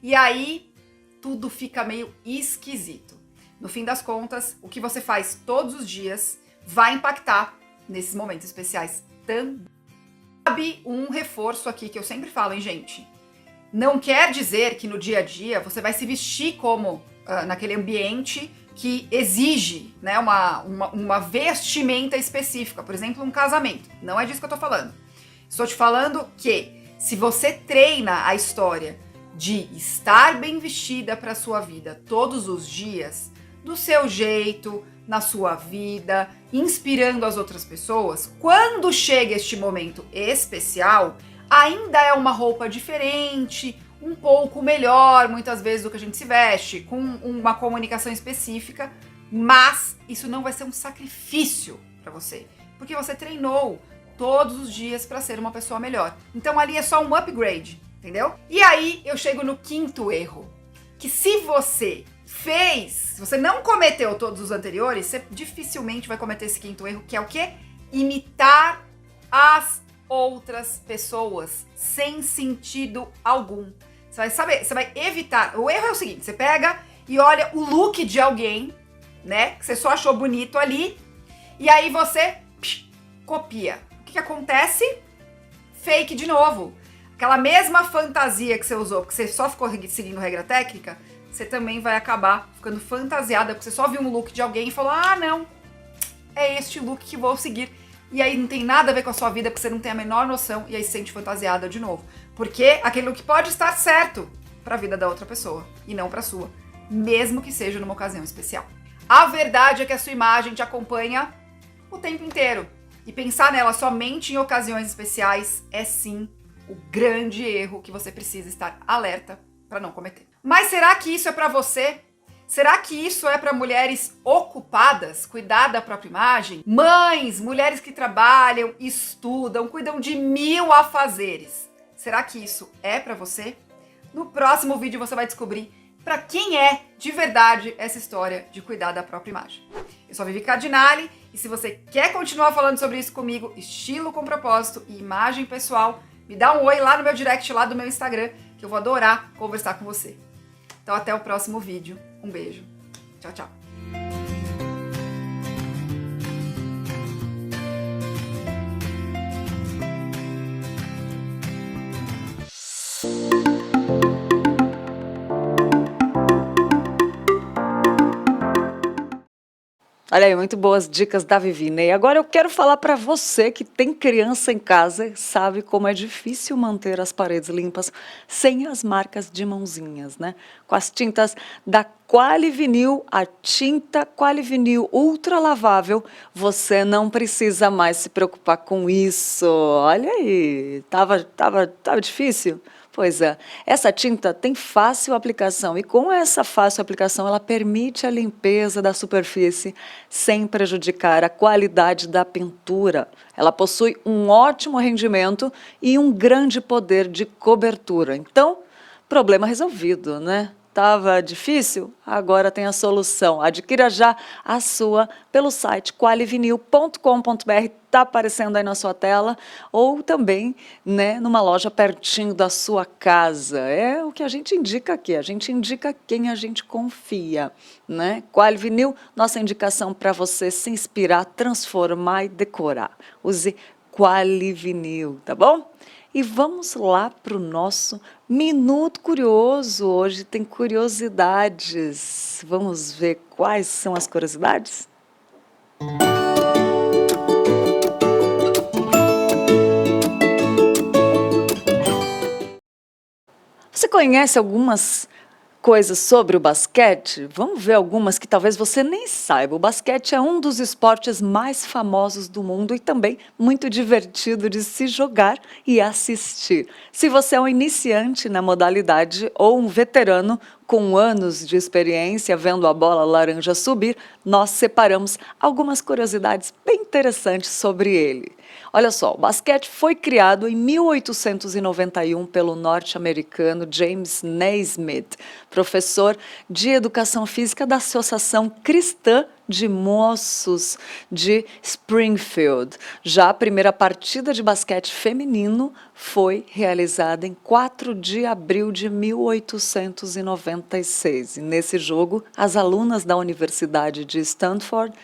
e aí tudo fica meio esquisito. No fim das contas, o que você faz todos os dias vai impactar nesses momentos especiais também. Cabe um reforço aqui que eu sempre falo, hein, gente? Não quer dizer que no dia a dia você vai se vestir como naquele ambiente que exige, né, uma vestimenta específica. Por exemplo, um casamento. Não é disso que eu tô falando. Estou te falando que se você treina a história de estar bem vestida para a sua vida todos os dias, do seu jeito, na sua vida, inspirando as outras pessoas, quando chega este momento especial, ainda é uma roupa diferente, um pouco melhor, muitas vezes, do que a gente se veste, com uma comunicação específica, mas isso não vai ser um sacrifício para você, porque você treinou todos os dias para ser uma pessoa melhor. Então ali é só um upgrade, entendeu? E aí eu chego no quinto erro, que se você não cometeu todos os anteriores, você dificilmente vai cometer esse quinto erro, que é o quê? Imitar as outras pessoas sem sentido algum. Você vai saber, você vai evitar. O erro é o seguinte: você pega e olha o look de alguém, né, que você só achou bonito ali, e aí você copia. O que acontece? Fake de novo. Aquela mesma fantasia que você usou, porque você só ficou seguindo regra técnica, você também vai acabar ficando fantasiada, porque você só viu um look de alguém e falou, ah, não, é este look que vou seguir. E aí não tem nada a ver com a sua vida, porque você não tem a menor noção, e aí se sente fantasiada de novo. Porque aquele look pode estar certo para a vida da outra pessoa, e não para a sua, mesmo que seja numa ocasião especial. A verdade é que a sua imagem te acompanha o tempo inteiro, e pensar nela somente em ocasiões especiais é sim o grande erro que você precisa estar alerta para não cometer. Mas será que isso é para você? Será que isso é para mulheres ocupadas, cuidar da própria imagem? Mães, mulheres que trabalham, estudam, cuidam de 1000 afazeres. Será que isso é para você? No próximo vídeo você vai descobrir para quem é de verdade essa história de cuidar da própria imagem. Eu sou a Vivi Cardinale e se você quer continuar falando sobre isso comigo, estilo com propósito e imagem pessoal, me dá um oi lá no meu direct, lá do meu Instagram, que eu vou adorar conversar com você. Então até o próximo vídeo. Um beijo. Tchau, tchau. Olha aí, muito boas dicas da Vivina. E agora eu quero falar para você que tem criança em casa, sabe como é difícil manter as paredes limpas sem as marcas de mãozinhas, né? Com as tintas da Qualivinil, a tinta Qualivinil ultra lavável, você não precisa mais se preocupar com isso. Olha aí, tava difícil? Pois é, essa tinta tem fácil aplicação e com essa fácil aplicação ela permite a limpeza da superfície sem prejudicar a qualidade da pintura. Ela possui um ótimo rendimento e um grande poder de cobertura. Então, problema resolvido, né? Tava difícil? Agora tem a solução. Adquira já a sua pelo site qualivinil.com.br, está aparecendo aí na sua tela, ou também, né, numa loja pertinho da sua casa. É o que a gente indica aqui, a gente indica quem a gente confia, né? Qualivinil, nossa indicação para você se inspirar, transformar e decorar. Use Qualivinil, tá bom? E vamos lá para o nosso Minuto Curioso. Hoje tem curiosidades. Vamos ver quais são as curiosidades? Você conhece algumas coisas sobre o basquete? Vamos ver algumas que talvez você nem saiba. O basquete é um dos esportes mais famosos do mundo e também muito divertido de se jogar e assistir. Se você é um iniciante na modalidade ou um veterano com anos de experiência vendo a bola laranja subir, nós separamos algumas curiosidades bem interessantes sobre ele. Olha só, o basquete foi criado em 1891 pelo norte-americano James Naismith, professor de Educação Física da Associação Cristã de Moços de Springfield. Já a primeira partida de basquete feminino foi realizada em 4 de abril de 1896. E nesse jogo, as alunas da Universidade de Stanford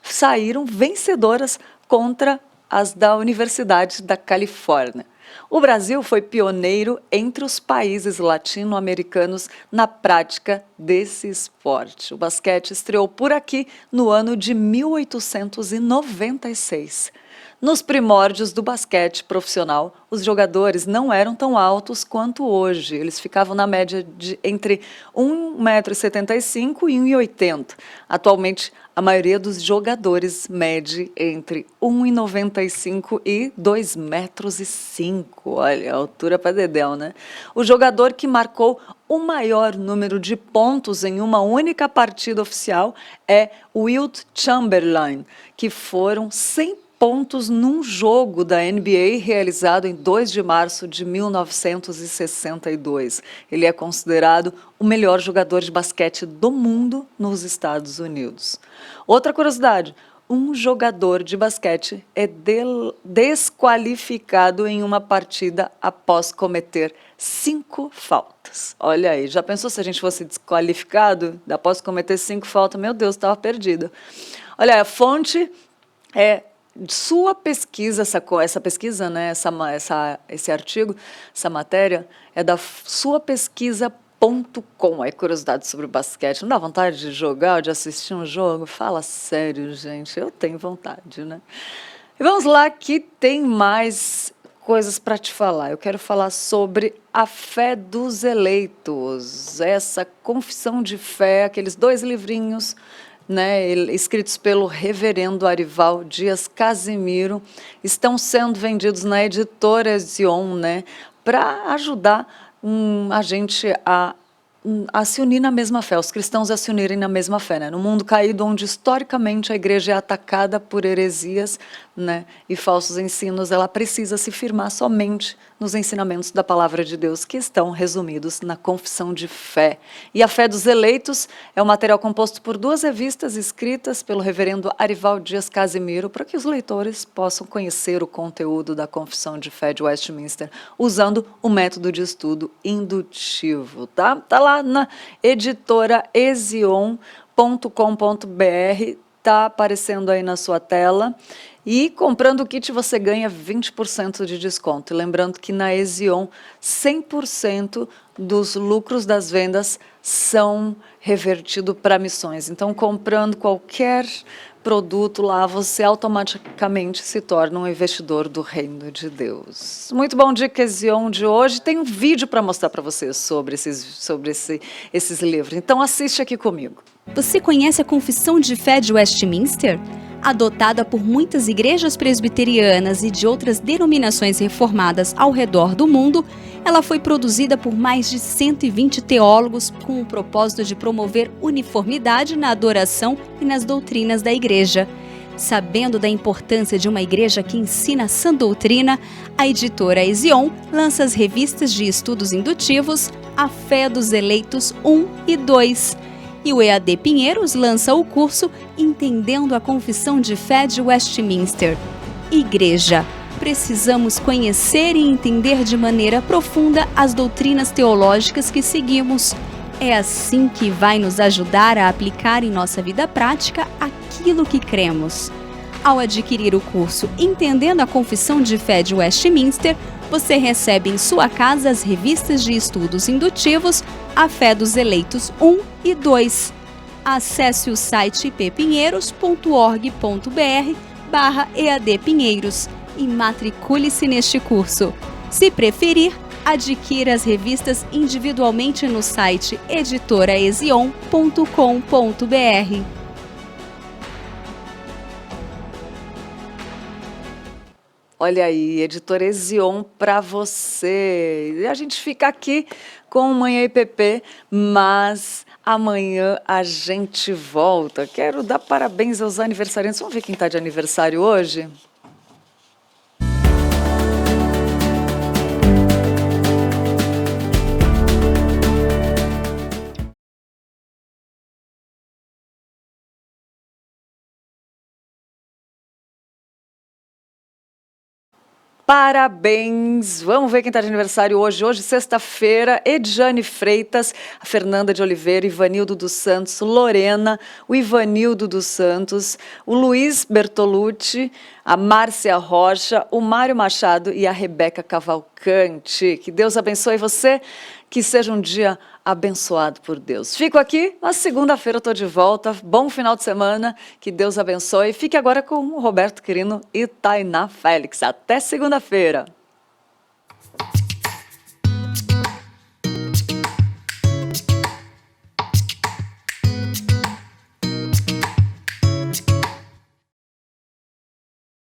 saíram vencedoras contra as da Universidade da Califórnia. O Brasil foi pioneiro entre os países latino-americanos na prática desse esporte. O basquete estreou por aqui no ano de 1896. Nos primórdios do basquete profissional, os jogadores não eram tão altos quanto hoje. Eles ficavam na média de entre 1,75 m e 1,80 m. Atualmente, a maioria dos jogadores mede entre 1,95 m e 2,5 m. Olha, a altura para dedéu, né? O jogador que marcou o maior número de pontos em uma única partida oficial é Wilt Chamberlain, que foram 100 pontos num jogo da NBA realizado em 2 de março de 1962. Ele é considerado o melhor jogador de basquete do mundo nos Estados Unidos. Outra curiosidade, um jogador de basquete é desqualificado em uma partida após cometer 5 faltas. Olha aí, já pensou se a gente fosse desqualificado após cometer 5 faltas? Meu Deus, estava perdido. Olha, a fonte é sua pesquisa, essa pesquisa, né, esse artigo, essa matéria, é da suapesquisa.com. Aí, curiosidade sobre o basquete. Não dá vontade de jogar ou de assistir um jogo? Fala sério, gente. Eu tenho vontade, né? E vamos lá, que tem mais coisas para te falar. Eu quero falar sobre a fé dos eleitos. Essa confissão de fé, aqueles 2 livrinhos, né, escritos pelo reverendo Arival Dias Casimiro, estão sendo vendidos na editora Ezion, né, para ajudar a gente a se unir na mesma fé, os cristãos a se unirem na mesma fé, né? No mundo caído, onde historicamente a igreja é atacada por heresias, né, e falsos ensinos, ela precisa se firmar somente nos ensinamentos da palavra de Deus, que estão resumidos na confissão de fé. E a fé dos eleitos é um material composto por 2 revistas escritas pelo reverendo Arival Dias Casimiro, para que os leitores possam conhecer o conteúdo da confissão de fé de Westminster, usando o método de estudo indutivo, tá? Tá lá na editora ezion.com.br, tá aparecendo aí na sua tela. E comprando o kit você ganha 20% de desconto. E lembrando que na Ezion 100% dos lucros das vendas são revertidos para missões. Então, comprando qualquer produto lá, você automaticamente se torna um investidor do reino de Deus. Muito bom dia, Ezion de hoje. Tem um vídeo para mostrar para vocês sobre esses livros. Então, assiste aqui comigo. Você conhece a Confissão de Fé de Westminster? Adotada por muitas igrejas presbiterianas e de outras denominações reformadas ao redor do mundo, ela foi produzida por mais de 120 teólogos com o propósito de promover uniformidade na adoração e nas doutrinas da igreja. Sabendo da importância de uma igreja que ensina a sã doutrina, a editora Ezion lança as revistas de estudos indutivos A Fé dos Eleitos 1 e 2. E o EAD Pinheiros lança o curso Entendendo a Confissão de Fé de Westminster. Igreja. Precisamos conhecer e entender de maneira profunda as doutrinas teológicas que seguimos. É assim que vai nos ajudar a aplicar em nossa vida prática aquilo que cremos. Ao adquirir o curso Entendendo a Confissão de Fé de Westminster, você recebe em sua casa as revistas de estudos indutivos A Fé dos Eleitos 1 e 2. Acesse o site ippinheiros.org.br/EAD-Pinheiros e matricule-se neste curso. Se preferir, adquira as revistas individualmente no site editoraezion.com.br. Olha aí, editora Ezion para você. E a gente fica aqui com o Manhã IPP, mas amanhã a gente volta. Quero dar parabéns aos aniversariantes. Vamos ver quem está de aniversário hoje? Parabéns! Vamos ver quem está de aniversário hoje. Hoje, sexta-feira, Edjane Freitas, a Fernanda de Oliveira, Ivanildo dos Santos, Lorena, o Ivanildo dos Santos, o Luiz Bertolucci, a Márcia Rocha, o Mário Machado e a Rebeca Cavalcante. Que Deus abençoe você, que seja um dia abençoado por Deus. Fico aqui, na segunda-feira eu estou de volta. Bom final de semana, que Deus abençoe. Fique agora com o Roberto Quirino e Tainá Félix. Até segunda-feira.